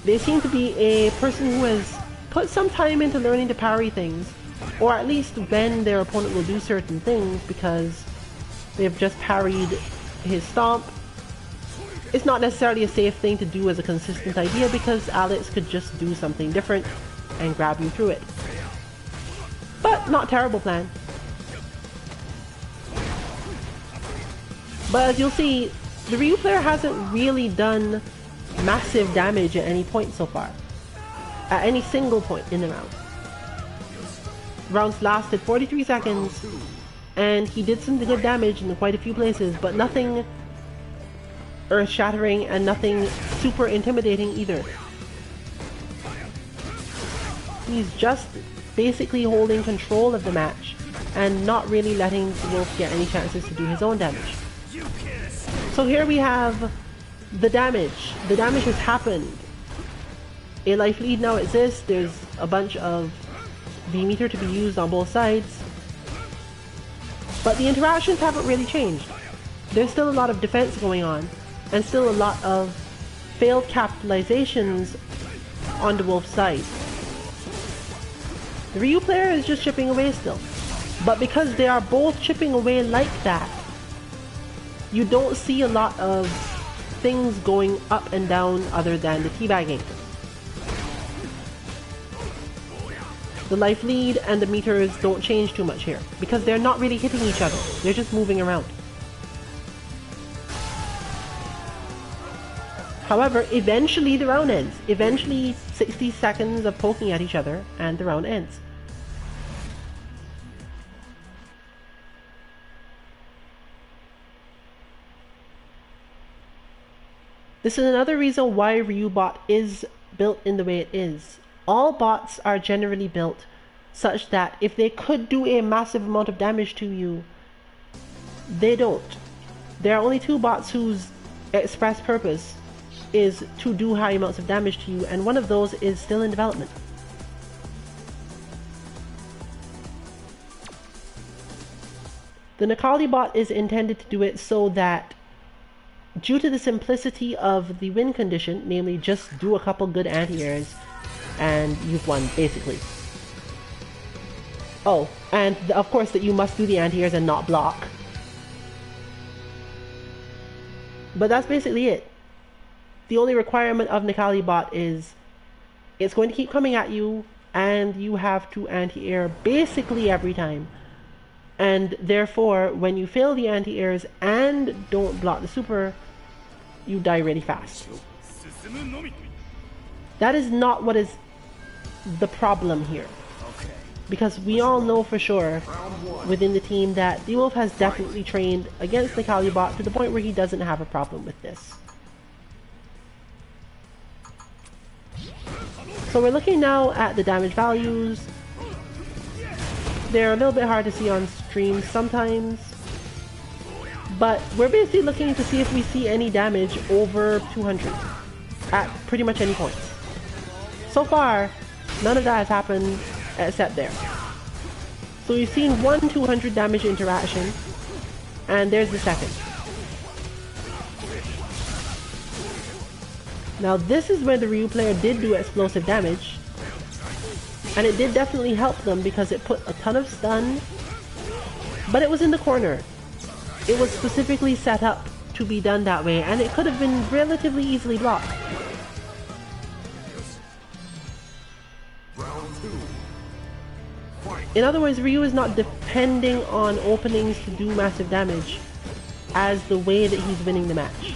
They seem to be a person who has put some time into learning to parry things, or at least when their opponent will do certain things because they've just parried his stomp. It's not necessarily a safe thing to do as a consistent idea because Alex could just do something different and grab you through it. But not terrible plan. But as you'll see, the Ryu player hasn't really done massive damage at any point so far. At any single point in the round. Rounds lasted 43 seconds, and he did some good damage in quite a few places, but nothing earth-shattering and nothing super intimidating either. He's just basically holding control of the match and not really letting the Wolf get any chances to do his own damage. So here we have the damage. The damage has happened. A life lead now exists. There's a bunch of V meter to be used on both sides. But the interactions haven't really changed. There's still a lot of defense going on, and still a lot of failed capitalizations on the Wolf's side. The Ryu player is just chipping away still. But because they are both chipping away like that, you don't see a lot of things going up and down other than the teabagging. The life lead and the meters don't change too much here, because they're not really hitting each other, they're just moving around. However, eventually the round ends. Eventually 60 seconds of poking at each other and the round ends. This is another reason why Ryubot is built in the way it is. All bots are generally built such that if they could do a massive amount of damage to you, they don't. There are only two bots whose express purpose is to do high amounts of damage to you, and one of those is still in development. The Necalli bot is intended to do it so that, due to the simplicity of the win condition, namely just do a couple good anti-airs and you've won, basically. Oh, and of course that you must do the anti-airs and not block. But that's basically it. The only requirement of Necalli bot is it's going to keep coming at you and you have to anti-air basically every time. And therefore, when you fail the anti-airs and don't block the super, you die really fast. That is not what is the problem here. Because we all know for sure within the team that DeWolf has definitely trained against the Necalli bot to the point where he doesn't have a problem with this. So we're looking now at the damage values. They're a little bit hard to see on stream sometimes, but we're basically looking to see if we see any damage over 200 at pretty much any point. So far, none of that has happened except there. So we've seen one 200 damage interaction, and there's the second. Now this is where the Ryu player did do explosive damage, and it did definitely help them because it put a ton of stun, but it was in the corner. It was specifically set up to be done that way, and it could have been relatively easily blocked. In other words, Ryu is not depending on openings to do massive damage as the way that he's winning the match.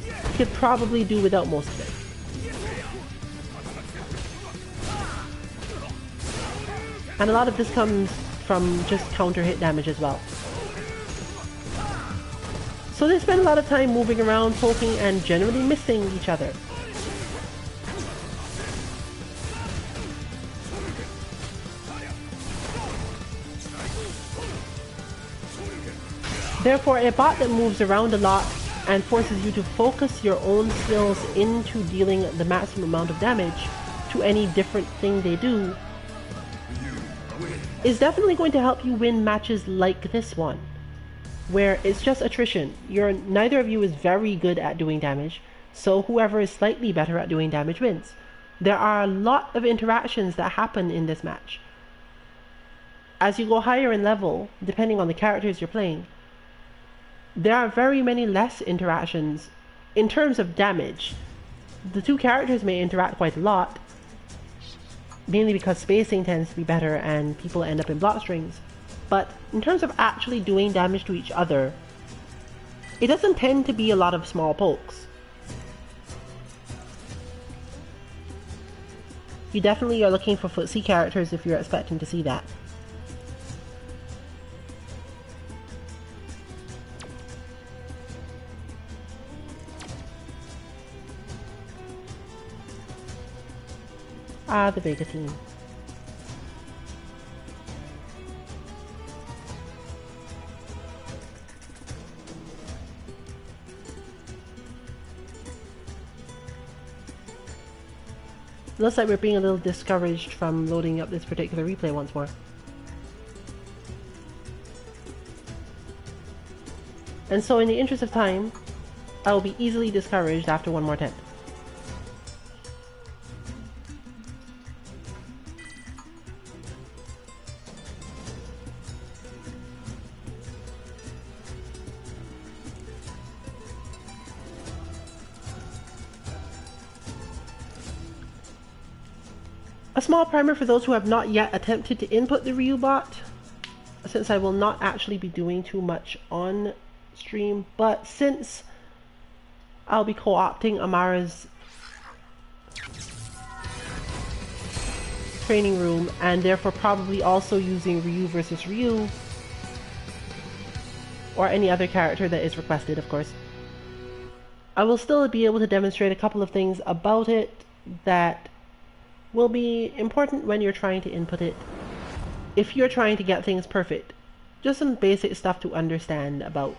He could probably do without most of it. And a lot of this comes from just counter hit damage as well. So they spend a lot of time moving around, poking, and generally missing each other. Therefore, a bot that moves around a lot and forces you to focus your own skills into dealing the maximum amount of damage to any different thing they do is definitely going to help you win matches like this one, where it's just attrition. Neither of you is very good at doing damage, so whoever is slightly better at doing damage wins. There are a lot of interactions that happen in this match. As you go higher in level, depending on the characters you're playing, there are very many less interactions in terms of damage. The two characters may interact quite a lot, mainly because spacing tends to be better and people end up in block strings. But in terms of actually doing damage to each other, it doesn't tend to be a lot of small pokes. You definitely are looking for footsie characters if you're expecting to see that. Ah, the Vega team. Looks like we're being a little discouraged from loading up this particular replay once more. And so in the interest of time, I will be easily discouraged after one more attempt. A small primer for those who have not yet attempted to input the Ryu bot, since I will not actually be doing too much on stream, but since I'll be co-opting Amara's training room, and therefore probably also using Ryu versus Ryu, or any other character that is requested, of course. I will still be able to demonstrate a couple of things about it that will be important when you're trying to input it. If you're trying to get things perfect, just some basic stuff to understand about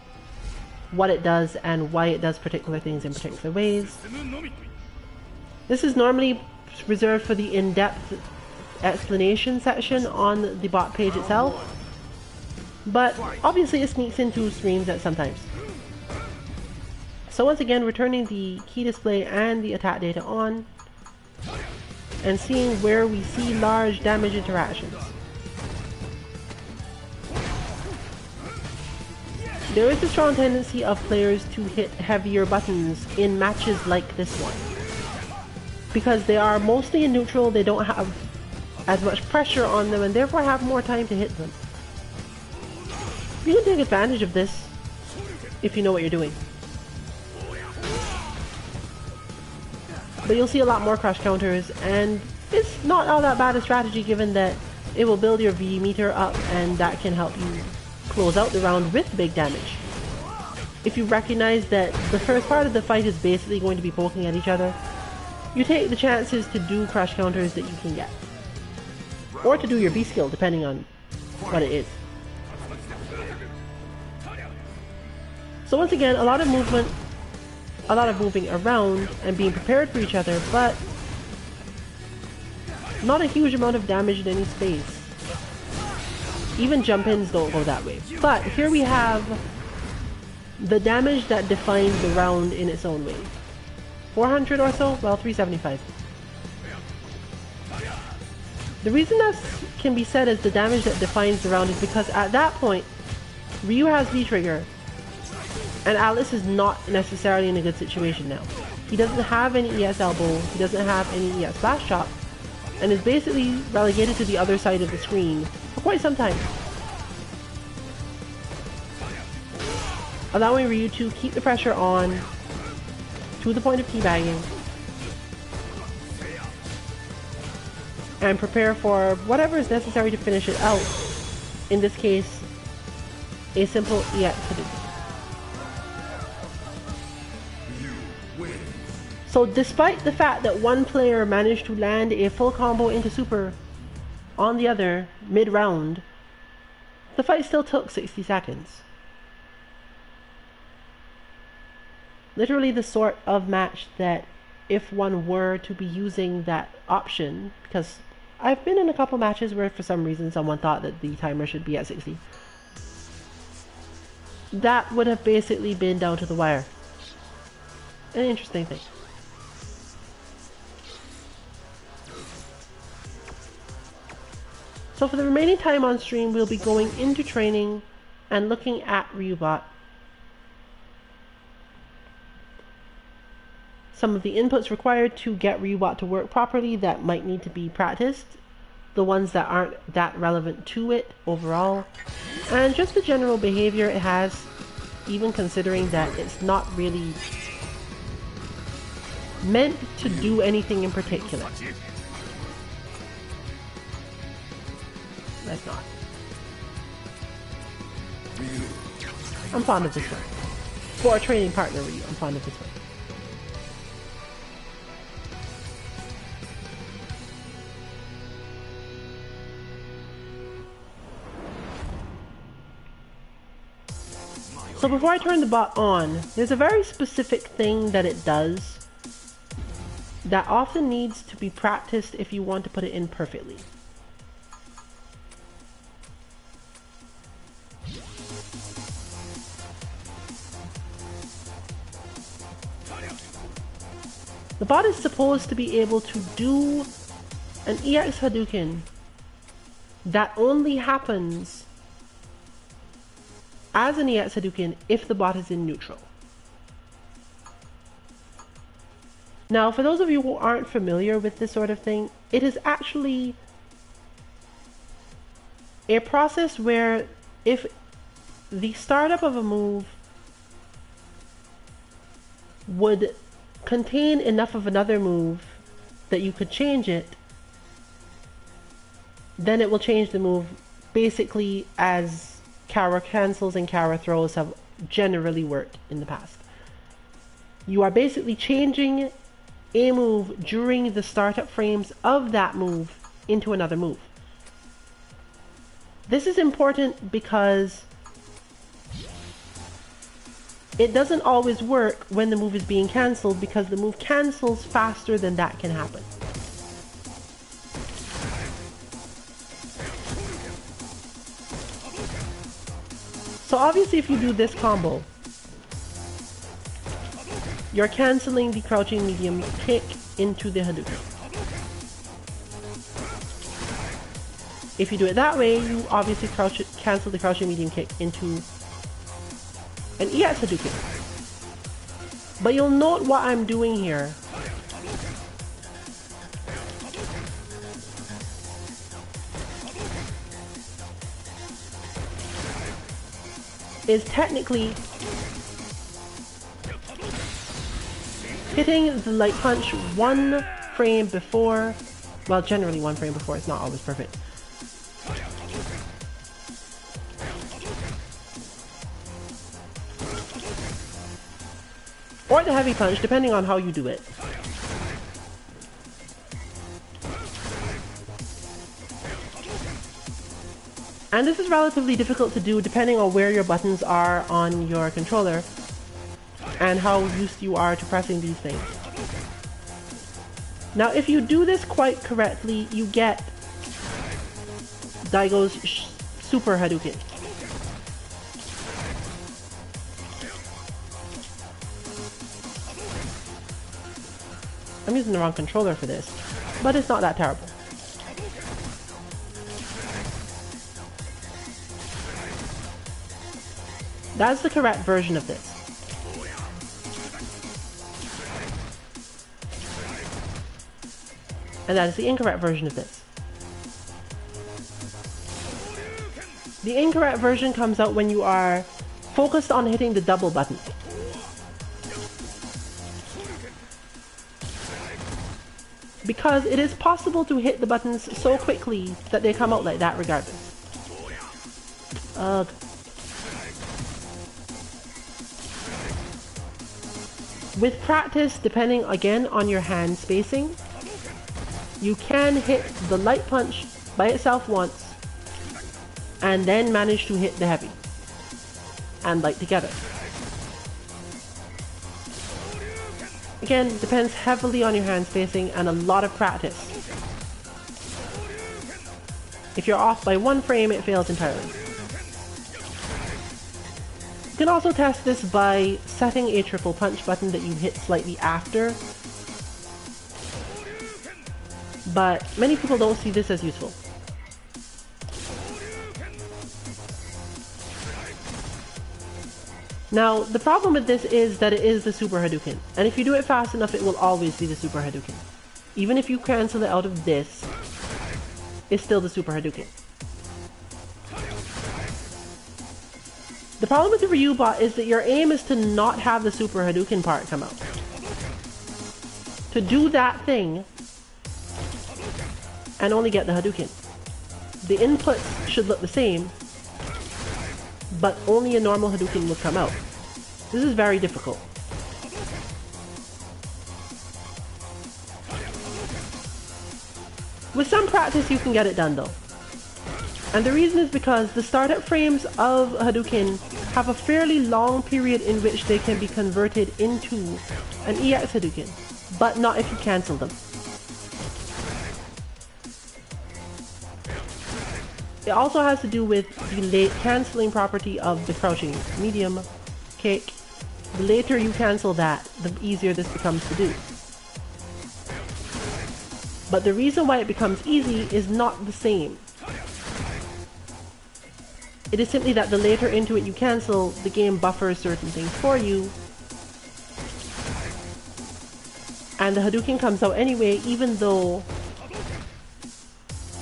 what it does and why it does particular things in particular ways. This is normally reserved for the in-depth explanation section on the bot page itself, but obviously it sneaks into streams at sometimes. So once again, returning the key display and the attack data on, and seeing where we see large damage interactions. There is a strong tendency of players to hit heavier buttons in matches like this one. Because they are mostly in neutral, they don't have as much pressure on them and therefore have more time to hit them. You can take advantage of this if you know what you're doing. But you'll see a lot more crush counters, and it's not all that bad a strategy given that it will build your V meter up and that can help you close out the round with big damage. If you recognize that the first part of the fight is basically going to be poking at each other, you take the chances to do crush counters that you can get. Or to do your B skill, depending on what it is. So once again, a lot of movement, a lot of moving around and being prepared for each other, but not a huge amount of damage in any space. Even jump-ins don't go that way. But here we have the damage that defines the round in its own way. 400 or so? Well, 375. The reason that can be said as the damage that defines the round is because at that point, Ryu has V-trigger, and Alice is not necessarily in a good situation now. He doesn't have any ES elbow, he doesn't have any ES flash chop, and is basically relegated to the other side of the screen for quite some time. Allowing Ryu to keep the pressure on to the point of teabagging and prepare for whatever is necessary to finish it out. In this case, a simple EX Hadouken. So despite the fact that one player managed to land a full combo into super on the other mid-round, the fight still took 60 seconds. Literally the sort of match that if one were to be using that option, because I've been in a couple matches where for some reason someone thought that the timer should be at 60. That would have basically been down to the wire. An interesting thing. So for the remaining time on stream, we'll be going into training and looking at Ryubot. Some of the inputs required to get Ryubot to work properly that might need to be practiced. The ones that aren't that relevant to it overall. And just the general behavior it has, even considering that it's not really meant to do anything in particular. That's not. I'm fond of this one. For a training partner, Ryu, I'm fond of this one. So before I turn the bot on, there's a very specific thing that it does that often needs to be practiced if you want to put it in perfectly. The bot is supposed to be able to do an EX Hadouken that only happens as an EX Hadouken if the bot is in neutral. Now, for those of you who aren't familiar with this sort of thing, it is actually a process where if the startup of a move would contain enough of another move that you could change it, then it will change the move basically as Kara cancels and Kara throws have generally worked in the past. You are basically changing a move during the startup frames of that move into another move. This is important because it doesn't always work when the move is being cancelled, because the move cancels faster than that can happen. So obviously if you do this combo, you're cancelling the crouching medium kick into the Hadouken. If you do it that way, you obviously cancel the crouching medium kick into an EX Hadouken. But you'll note what I'm doing here is technically hitting the light punch one frame before, well, generally one frame before, it's not always perfect. Or the heavy punch, depending on how you do it. And this is relatively difficult to do depending on where your buttons are on your controller and how used you are to pressing these things. Now if you do this quite correctly, you get Daigo's Super Hadouken. I'm using the wrong controller for this, but it's not that terrible. That's the correct version of this. And that is the incorrect version of this. The incorrect version comes out when you are focused on hitting the double button. Because it is possible to hit the buttons so quickly that they come out like that regardless. Ugh. With practice, depending again on your hand spacing, you can hit the light punch by itself once and then manage to hit the heavy and light together. Again, depends heavily on your hand spacing and a lot of practice. If you're off by one frame, it fails entirely. You can also test this by setting a triple punch button that you hit slightly after, but many people don't see this as useful. Now, the problem with this is that it is the Super Hadouken, and if you do it fast enough, it will always be the Super Hadouken. Even if you cancel it out of this, it's still the Super Hadouken. The problem with the Ryu bot is that your aim is to not have the Super Hadouken part come out. To do that thing and only get the Hadouken. The inputs should look the same, but only a normal Hadouken will come out. This is very difficult. With some practice you can get it done though. And the reason is because the startup frames of Hadouken have a fairly long period in which they can be converted into an EX Hadouken, but not if you cancel them. It also has to do with the late cancelling property of the crouching medium kick. The later you cancel that, the easier this becomes to do. But the reason why it becomes easy is not the same. It is simply that the later into it you cancel, the game buffers certain things for you. And the Hadouken comes out anyway, even though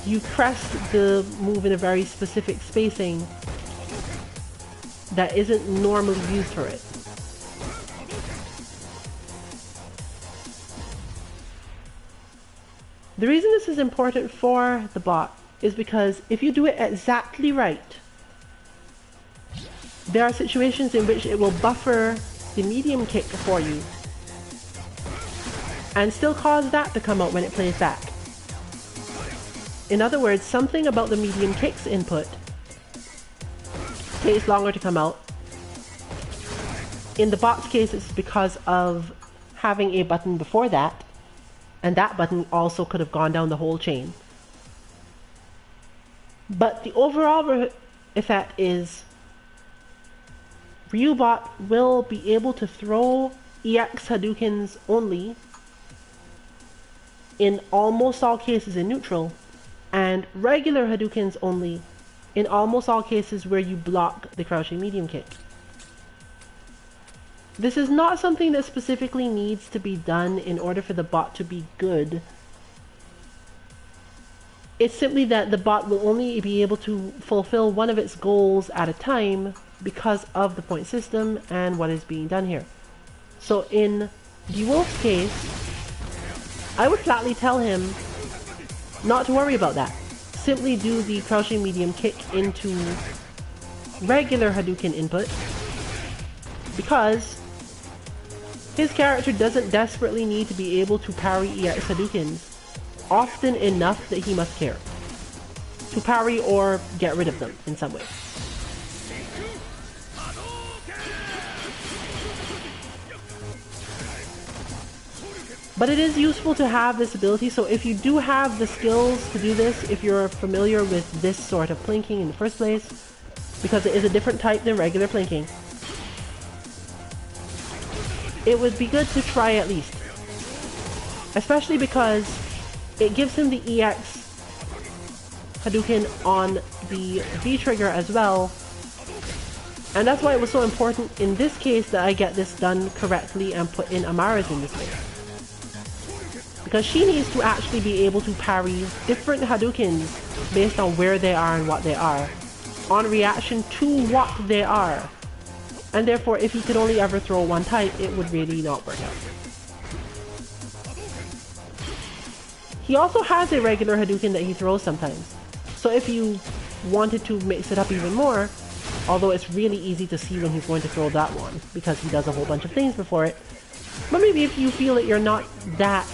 you pressed the move in a very specific spacing that isn't normally used for it. The reason this is important for the bot is because if you do it exactly right, there are situations in which it will buffer the medium kick for you and still cause that to come out when it plays back. In other words, something about the medium kick's input takes longer to come out. In the bot's case, it's because of having a button before that, and that button also could have gone down the whole chain. But the overall effect is Ryubot will be able to throw EX Hadoukens only in almost all cases in neutral, and regular Hadoukens only in almost all cases where you block the crouching medium kick. This is not something that specifically needs to be done in order for the bot to be good. It's simply that the bot will only be able to fulfill one of its goals at a time because of the point system and what is being done here. So in DeWolf's case, I would flatly tell him not to worry about that. Simply do the crouching medium kick into regular Hadouken input, because his character doesn't desperately need to be able to parry EX Hadoukens often enough that he must care to parry or get rid of them in some way. But it is useful to have this ability, so if you do have the skills to do this, if you're familiar with this sort of plinking in the first place, because it is a different type than regular plinking, it would be good to try at least. Especially because it gives him the EX Hadouken on the V trigger as well. And that's why it was so important in this case that I get this done correctly and put in Amara's in this way. Because she needs to actually be able to parry different Hadoukens based on where they are and what they are, on reaction to what they are. And therefore, if he could only ever throw one type, it would really not work out. He also has a regular Hadouken that he throws sometimes. So if you wanted to mix it up even more, although it's really easy to see when he's going to throw that one, because he does a whole bunch of things before it, but maybe if you feel that you're not that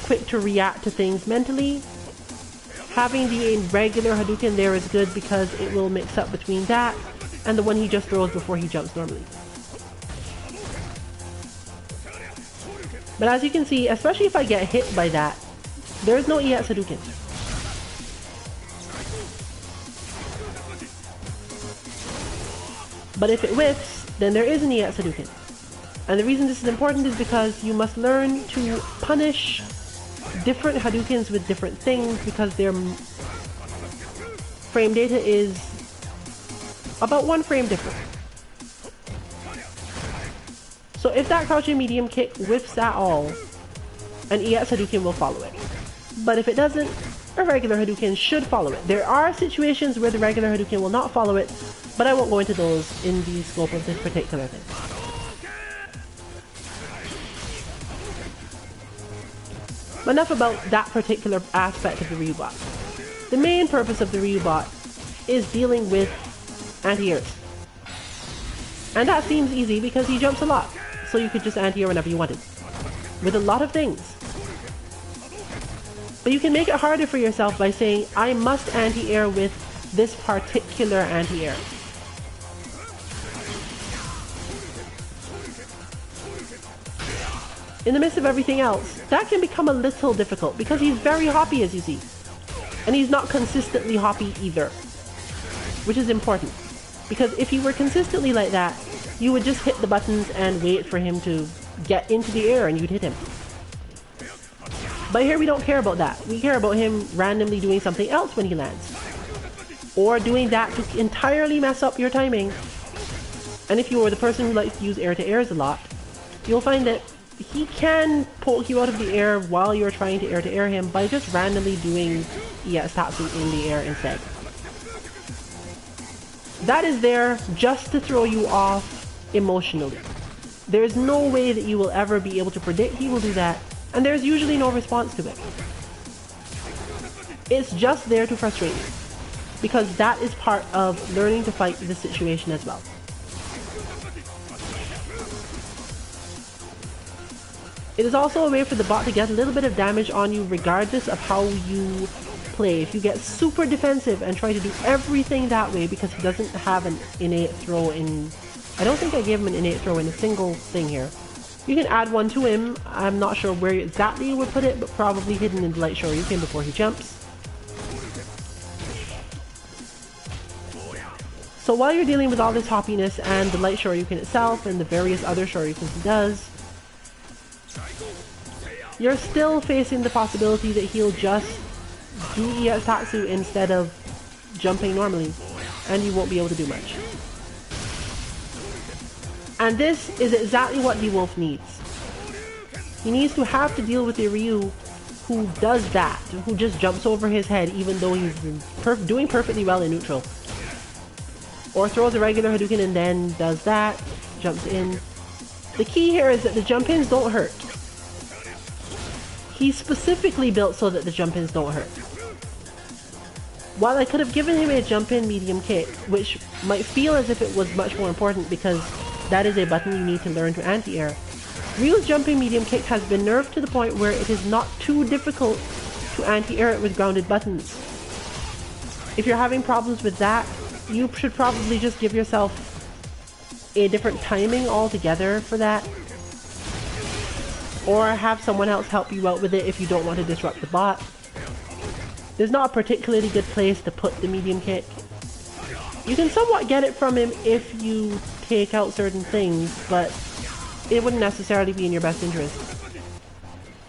quick to react to things mentally, having the regular Hadouken there is good because it will mix up between that and the one he just throws before he jumps normally. But as you can see, especially if I get hit by that, there is no EX Hadouken. But if it whiffs, then there is an EX Hadouken. And the reason this is important is because you must learn to punish different Hadoukens with different things, because their frame data is about 1 frame different. So if that crouching medium kick whiffs at all, an EX Hadouken will follow it. But if it doesn't, a regular Hadouken should follow it. There are situations where the regular Hadouken will not follow it, but I won't go into those in the scope of this particular thing. Enough about that particular aspect of the Ryubot. The main purpose of the Ryubot is dealing with anti-airs. And that seems easy because he jumps a lot, so you could just anti-air whenever you wanted. With a lot of things. But you can make it harder for yourself by saying, I must anti-air with this particular anti-air. In the midst of everything else, that can become a little difficult because he's very hoppy, as you see. And he's not consistently hoppy either. Which is important. Because if he were consistently like that, you would just hit the buttons and wait for him to get into the air and you'd hit him. But here we don't care about that. We care about him randomly doing something else when he lands. Or doing that to entirely mess up your timing. And if you are the person who likes to use air-to-airs a lot, you'll find that he can poke you out of the air while you're trying to air him by just randomly doing EX Tatsu in the air instead. That is there just to throw you off emotionally. There is no way that you will ever be able to predict he will do that, and there's usually no response to it. It's just there to frustrate you, because that is part of learning to fight this situation as well. It is also a way for the bot to get a little bit of damage on you regardless of how you play. If you get super defensive and try to do everything that way because he doesn't have an innate throw in... I don't think I gave him an innate throw in a single thing here. You can add one to him. I'm not sure where exactly you would put it, but probably hidden in the light shoryuken before he jumps. So while you're dealing with all this hoppiness and the light shoryuken itself and the various other shoryukens he does, you're still facing the possibility that he'll just do EX Tatsu instead of jumping normally, and you won't be able to do much. And this is exactly what the Wolf needs. He needs to have to deal with a Ryu who does that, who just jumps over his head even though he's doing perfectly well in neutral. Or throws a regular Hadouken and then does that, jumps in. The key here is that the jump-ins don't hurt. He's specifically built so that the jump-ins don't hurt. While I could have given him a jump-in medium kick, which might feel as if it was much more important because that is a button you need to learn to anti-air, Ryu's jumping medium kick has been nerfed to the point where it is not too difficult to anti-air it with grounded buttons. If you're having problems with that, you should probably just give yourself a different timing altogether for that. Or have someone else help you out with it if you don't want to disrupt the bot. There's not a particularly good place to put the medium kick. You can somewhat get it from him if you take out certain things, but it wouldn't necessarily be in your best interest.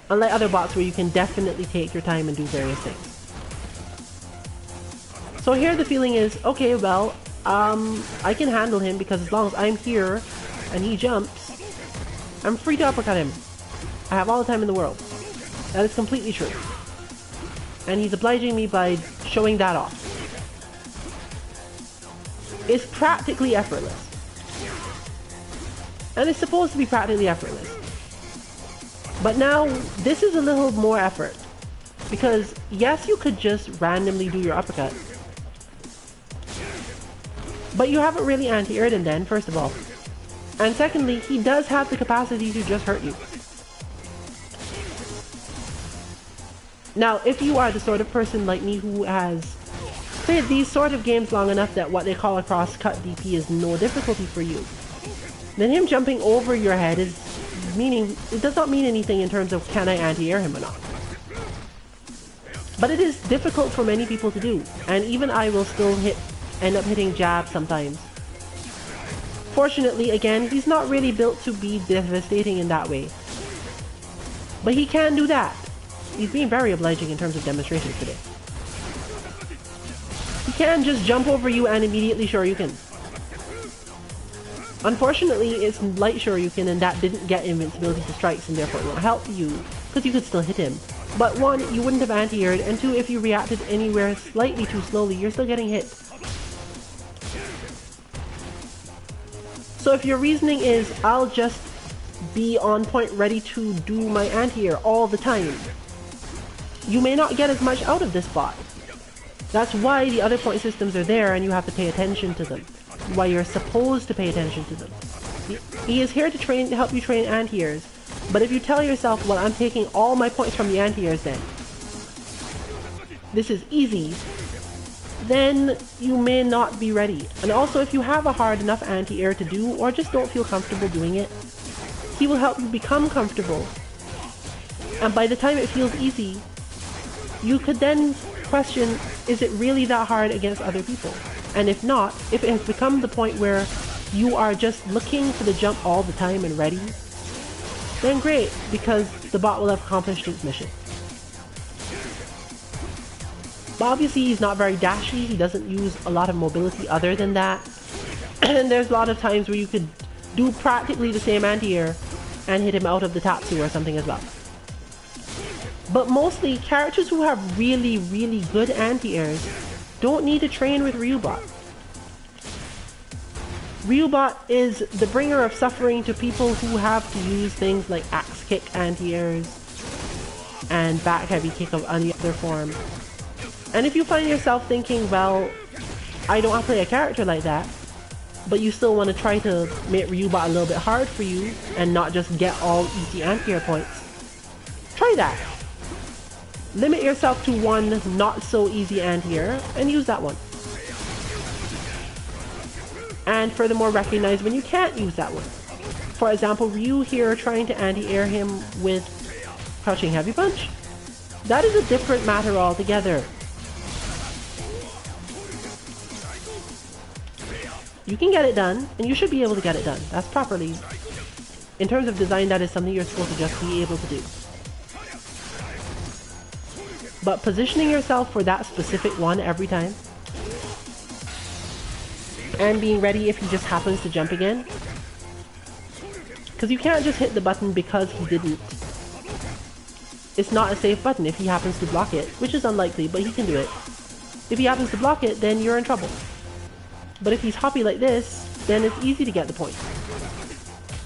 Unlike other bots where you can definitely take your time and do various things. So here the feeling is, okay, well, I can handle him because as long as I'm here and he jumps, I'm free to uppercut him. I have all the time in the world. That is completely true. And he's obliging me by showing that off. It's practically effortless. And it's supposed to be practically effortless. But now, this is a little more effort. Because, yes, you could just randomly do your uppercut. But you haven't really anti-aired him then, first of all. And secondly, he does have the capacity to just hurt you. Now, if you are the sort of person like me who has played these sort of games long enough that what they call a cross-cut DP is no difficulty for you, then him jumping over your head is it does not mean anything in terms of can I anti-air him or not. But it is difficult for many people to do, and even I will still end up hitting jabs sometimes. Fortunately, again, he's not really built to be devastating in that way. But he can do that. He's being very obliging in terms of demonstrations today. He can just jump over you and immediately shoryuken. Unfortunately, it's light shoryuken and that didn't get invincibility to strikes and therefore it won't help you, because you could still hit him. But one, you wouldn't have anti-aired, and two, if you reacted anywhere slightly too slowly, you're still getting hit. So if your reasoning is, I'll just be on point ready to do my anti-air all the time, you may not get as much out of this bot. That's why the other point systems are there and you have to pay attention to them. Why you're supposed to pay attention to them. He is here to help you train anti-airs. But if you tell yourself, well, I'm taking all my points from the anti-airs then, this is easy, then you may not be ready. And also, if you have a hard enough anti-air to do, or just don't feel comfortable doing it, he will help you become comfortable. And by the time it feels easy, you could then question, is it really that hard against other people? And if not, if it has become the point where you are just looking for the jump all the time and ready, then great, because the bot will have accomplished its mission. But obviously he's not very dashy, he doesn't use a lot of mobility other than that. And there's a lot of times where you could do practically the same anti-air and hit him out of the Tatsu or something as well. But mostly, characters who have really, really good anti-airs don't need to train with Ryubot. Ryubot is the bringer of suffering to people who have to use things like axe kick anti-airs, and back heavy kick of any other form. And if you find yourself thinking, well, I don't want to play a character like that, but you still want to try to make Ryubot a little bit hard for you and not just get all easy anti-air points, try that. Limit yourself to one not so easy anti-air and use that one. And furthermore, recognize when you can't use that one. For example, Ryu here trying to anti-air him with crouching heavy punch. That is a different matter altogether. You can get it done, and you should be able to get it done. That's properly. In terms of design, that is something you're supposed to just be able to do. But positioning yourself for that specific one every time, and being ready if he just happens to jump again. Because you can't just hit the button because he didn't. It's not a safe button if he happens to block it, which is unlikely, but he can do it. If he happens to block it, then you're in trouble. But if he's hoppy like this, then it's easy to get the point.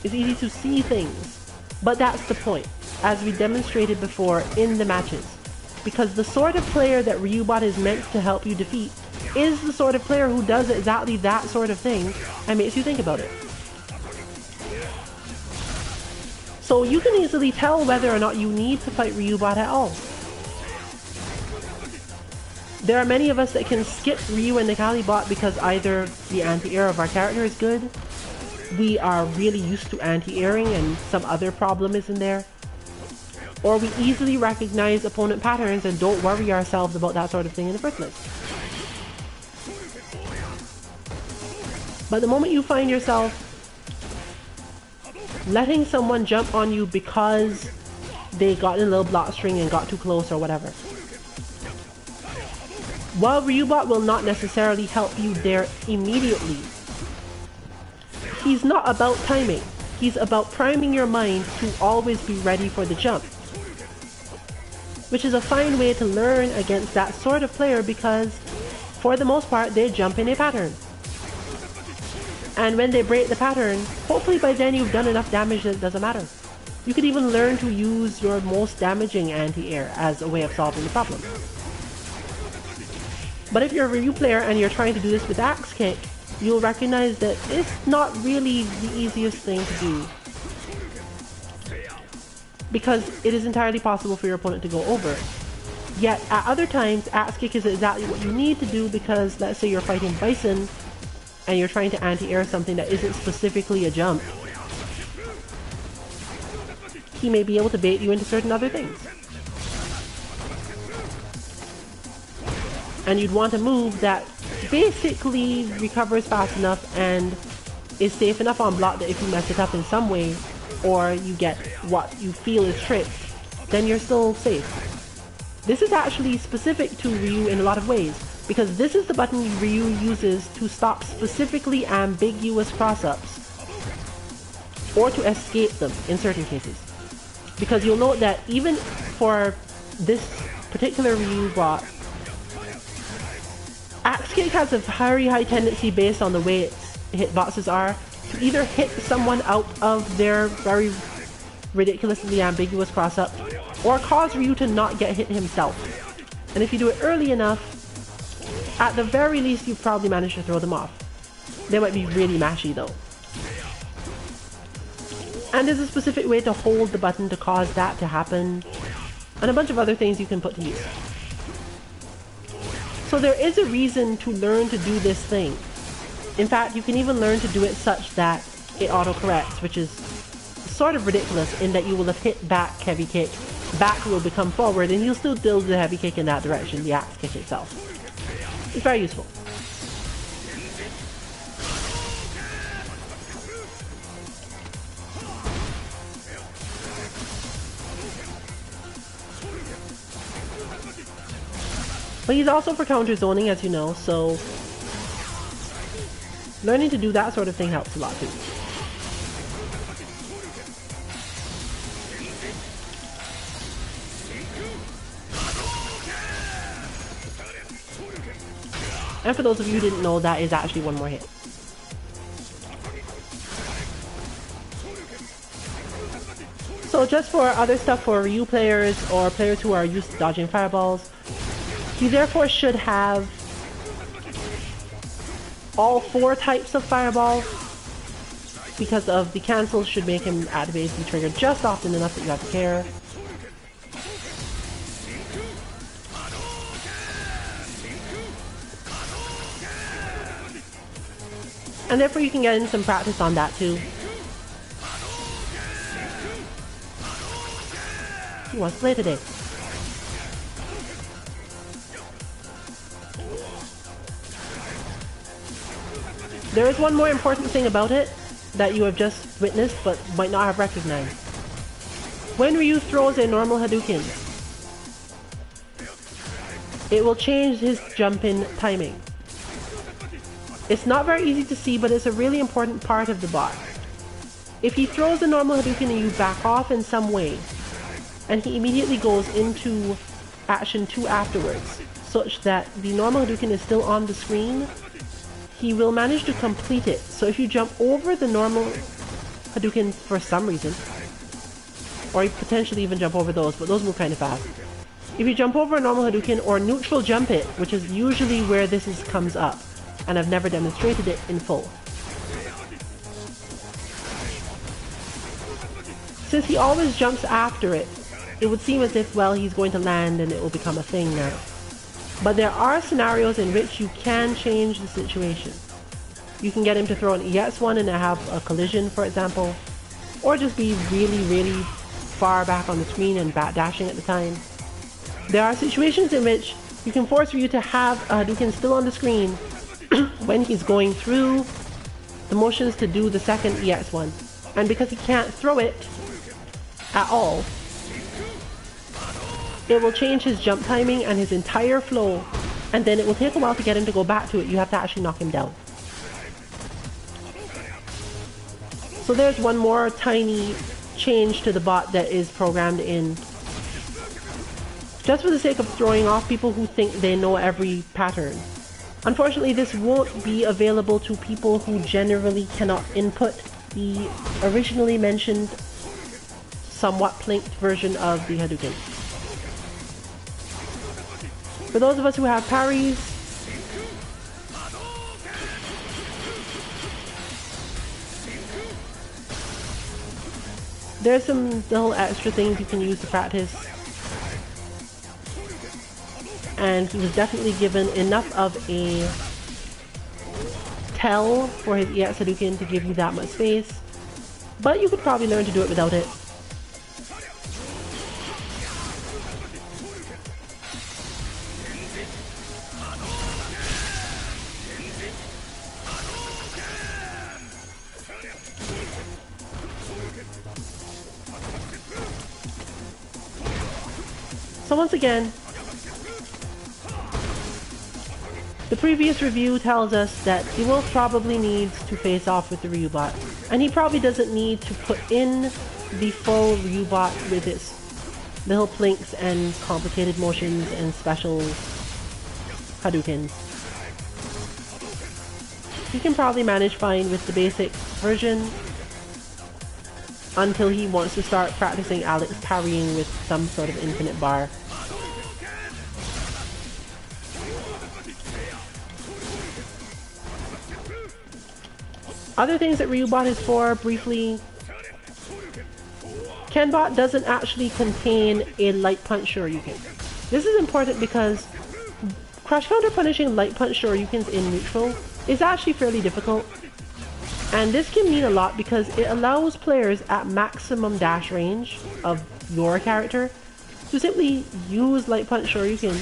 It's easy to see things. But that's the point, as we demonstrated before in the matches. Because the sort of player that Ryubot is meant to help you defeat is the sort of player who does exactly that sort of thing and makes you think about it. So you can easily tell whether or not you need to fight Ryubot at all. There are many of us that can skip Ryu and Nikali bot because either the anti-air of our character is good, we are really used to anti-airing and some other problem is in there, or we easily recognize opponent patterns and don't worry ourselves about that sort of thing in the first place. But the moment you find yourself letting someone jump on you because they got in a little block string and got too close or whatever, while Ryubot will not necessarily help you there immediately, he's not about timing. He's about priming your mind to always be ready for the jump. Which is a fine way to learn against that sort of player because, for the most part, they jump in a pattern. And when they break the pattern, hopefully by then you've done enough damage that it doesn't matter. You could even learn to use your most damaging anti-air as a way of solving the problem. But if you're a Ryu player and you're trying to do this with Axe Kick, you'll recognize that it's not really the easiest thing to do. Because it is entirely possible for your opponent to go over. Yet at other times, Axe Kick is exactly what you need to do because let's say you're fighting Bison and you're trying to anti-air something that isn't specifically a jump. He may be able to bait you into certain other things. And you'd want a move that basically recovers fast enough and is safe enough on block that if you mess it up in some way, or you get what you feel is tricked, then you're still safe. This is actually specific to Ryu in a lot of ways, because this is the button Ryu uses to stop specifically ambiguous cross-ups, or to escape them in certain cases. Because you'll note that even for this particular Ryu bot, Axe Kick has a very high tendency based on the way its hitboxes are to either hit someone out of their very ridiculously ambiguous cross-up or cause Ryu to not get hit himself. And if you do it early enough, at the very least you've probably managed to throw them off. They might be really mashy though. And there's a specific way to hold the button to cause that to happen, and a bunch of other things you can put to use. So there is a reason to learn to do this thing. In fact, you can even learn to do it such that it auto-corrects, which is sort of ridiculous in that you will have hit back heavy kick, back will become forward, and you'll still do the heavy kick in that direction, the axe kick itself. It's very useful. But he's also for counter zoning, as you know, so learning to do that sort of thing helps a lot too. And for those of you who didn't know, that is actually one more hit. So Also, just for other stuff for Ryu players or players who are used to dodging fireballs, he therefore should have all 4 types of fireball, because of the cancels should make him activate the trigger just often enough that you have to care. And therefore you can get in some practice on that too. He wants to play today. There is one more important thing about it that you have just witnessed but might not have recognized. When Ryu throws a normal Hadouken, it will change his jump-in timing. It's not very easy to see, but it's a really important part of the bot. If he throws a normal Hadouken and you back off in some way, and he immediately goes into action 2 afterwards, such that the normal Hadouken is still on the screen, he will manage to complete it. So if you jump over the normal Hadouken for some reason, or you potentially even jump over those, but those move kind of fast. If you jump over a normal Hadouken or neutral jump it, which is usually where this comes up, and I've never demonstrated it in full. Since he always jumps after it, it would seem as if, well, he's going to land and it will become a thing now. But there are scenarios in which you can change the situation. You can get him to throw an EX1 and have a collision, for example, or just be really, really far back on the screen and dashing at the time. There are situations in which you can force Ryu to have a Hadouken still on the screen when he's going through the motions to do the second EX1. And because he can't throw it at all, it will change his jump timing and his entire flow, and then it will take a while to get him to go back to it. You have to actually knock him down. So there's one more tiny change to the bot that is programmed in, just for the sake of throwing off people who think they know every pattern. Unfortunately, this won't be available to people who generally cannot input the originally mentioned somewhat plinked version of the Hadouken. For those of us who have parries, there's some little extra things you can use to practice. And he was definitely given enough of a tell for his EX Hadouken to give you that much space. But you could probably learn to do it without it. So once again, the previous review tells us that he will probably needs to face off with the Ryu bot, and he probably doesn't need to put in the full Ryu bot with its little plinks and complicated motions and special Hadoukens. He can probably manage fine with the basic version until he wants to start practicing Alex parrying with some sort of infinite bar. Other things that Ryubot is for, briefly, Kenbot doesn't actually contain a light punch Shoryuken. This is important because crush counter punishing light punch Shoryukens in neutral is actually fairly difficult. And this can mean a lot because it allows players at maximum dash range of your character to simply use light punch Shoryuken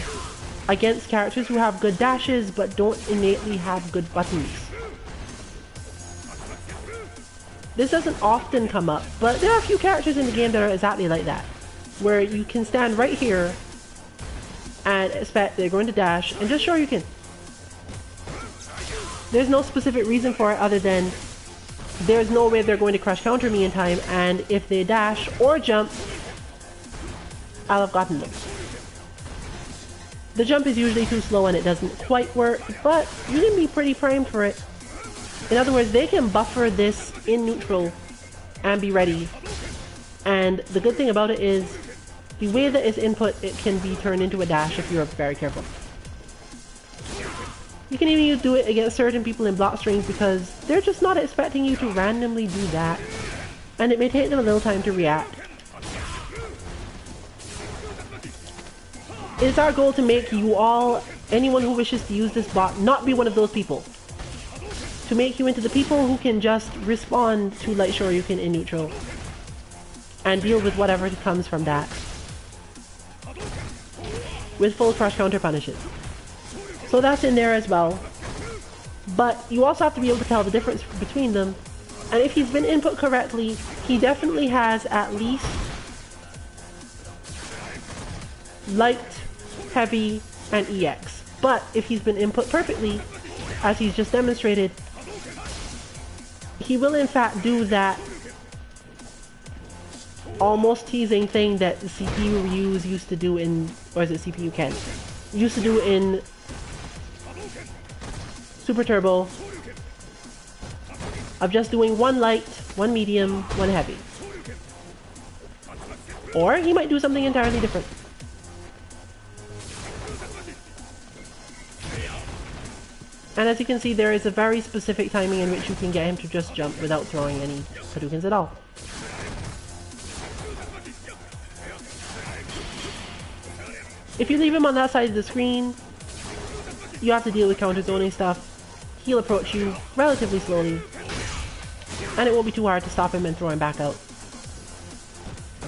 against characters who have good dashes but don't innately have good buttons. This doesn't often come up, but there are a few characters in the game that are exactly like that, where you can stand right here and expect they're going to dash and just Shoryuken. There's no specific reason for it other than there's no way they're going to crush counter me in time, and if they dash or jump, I'll have gotten them. The jump is usually too slow and it doesn't quite work, but you can be pretty primed for it. In other words, they can buffer this in neutral and be ready And the good thing about it is, the way that it's input, it can be turned into a dash if you're very careful. You can even do it against certain people in block strings because they're just not expecting you to randomly do that. And it may take them a little time to react. It's our goal to make you all, anyone who wishes to use this bot, not be one of those people. To make you into the people who can just respond to Light Shoryuken in neutral. And deal with whatever comes from that. With full crush counter punishes. So that's in there as well. But you also have to be able to tell the difference between them. And if he's been input correctly, he definitely has at least light, heavy, and EX. But if he's been input perfectly, as he's just demonstrated, he will in fact do that almost teasing thing that the CPU Ryus used to do in, or is it CPU Ken? Used to do in Super Turbo, of just doing one light, one medium, one heavy. Or he might do something entirely different. And as you can see, there is a very specific timing in which you can get him to just jump without throwing any Hadoukens at all. If you leave him on that side of the screen, you have to deal with counter zoning stuff. He'll approach you relatively slowly, and it won't be too hard to stop him and throw him back out.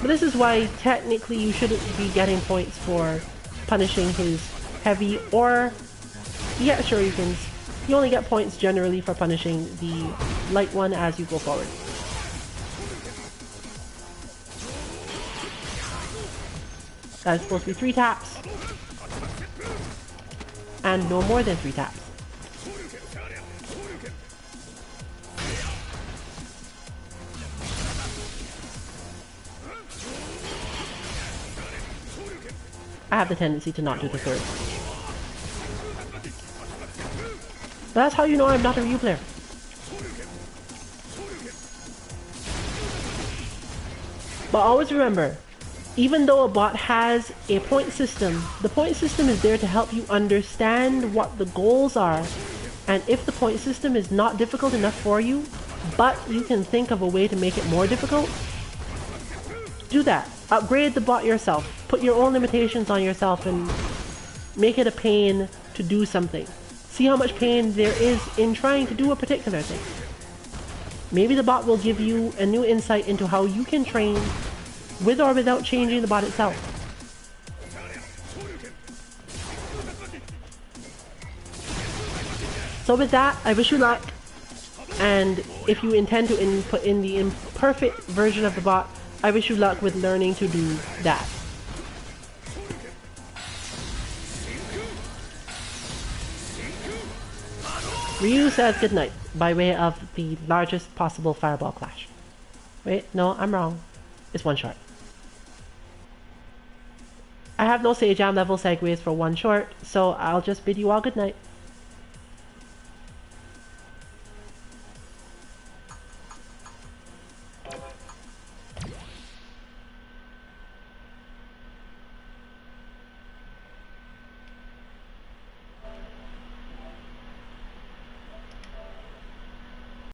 But this is why technically you shouldn't be getting points for punishing his heavy or EX Shoryukens. You only get points generally for punishing the light one as you go forward. That is supposed to be 3 taps. And no more than 3 taps. I have the tendency to not do the third. That's how you know I'm not a Ryu player. But always remember, even though a bot has a point system, the point system is there to help you understand what the goals are. And if the point system is not difficult enough for you, but you can think of a way to make it more difficult, do that. Upgrade the bot yourself. Put your own limitations on yourself and make it a pain to do something. See how much pain there is in trying to do a particular thing. Maybe the bot will give you a new insight into how you can train with or without changing the bot itself. So with that, I wish you luck. And if you intend to input in the imperfect version of the bot, I wish you luck with learning to do that. Ryu says goodnight by way of the largest possible fireball clash. Wait, no, I'm wrong. It's one short. I have no Sage Jam level segues for one short, so I'll just bid you all good night.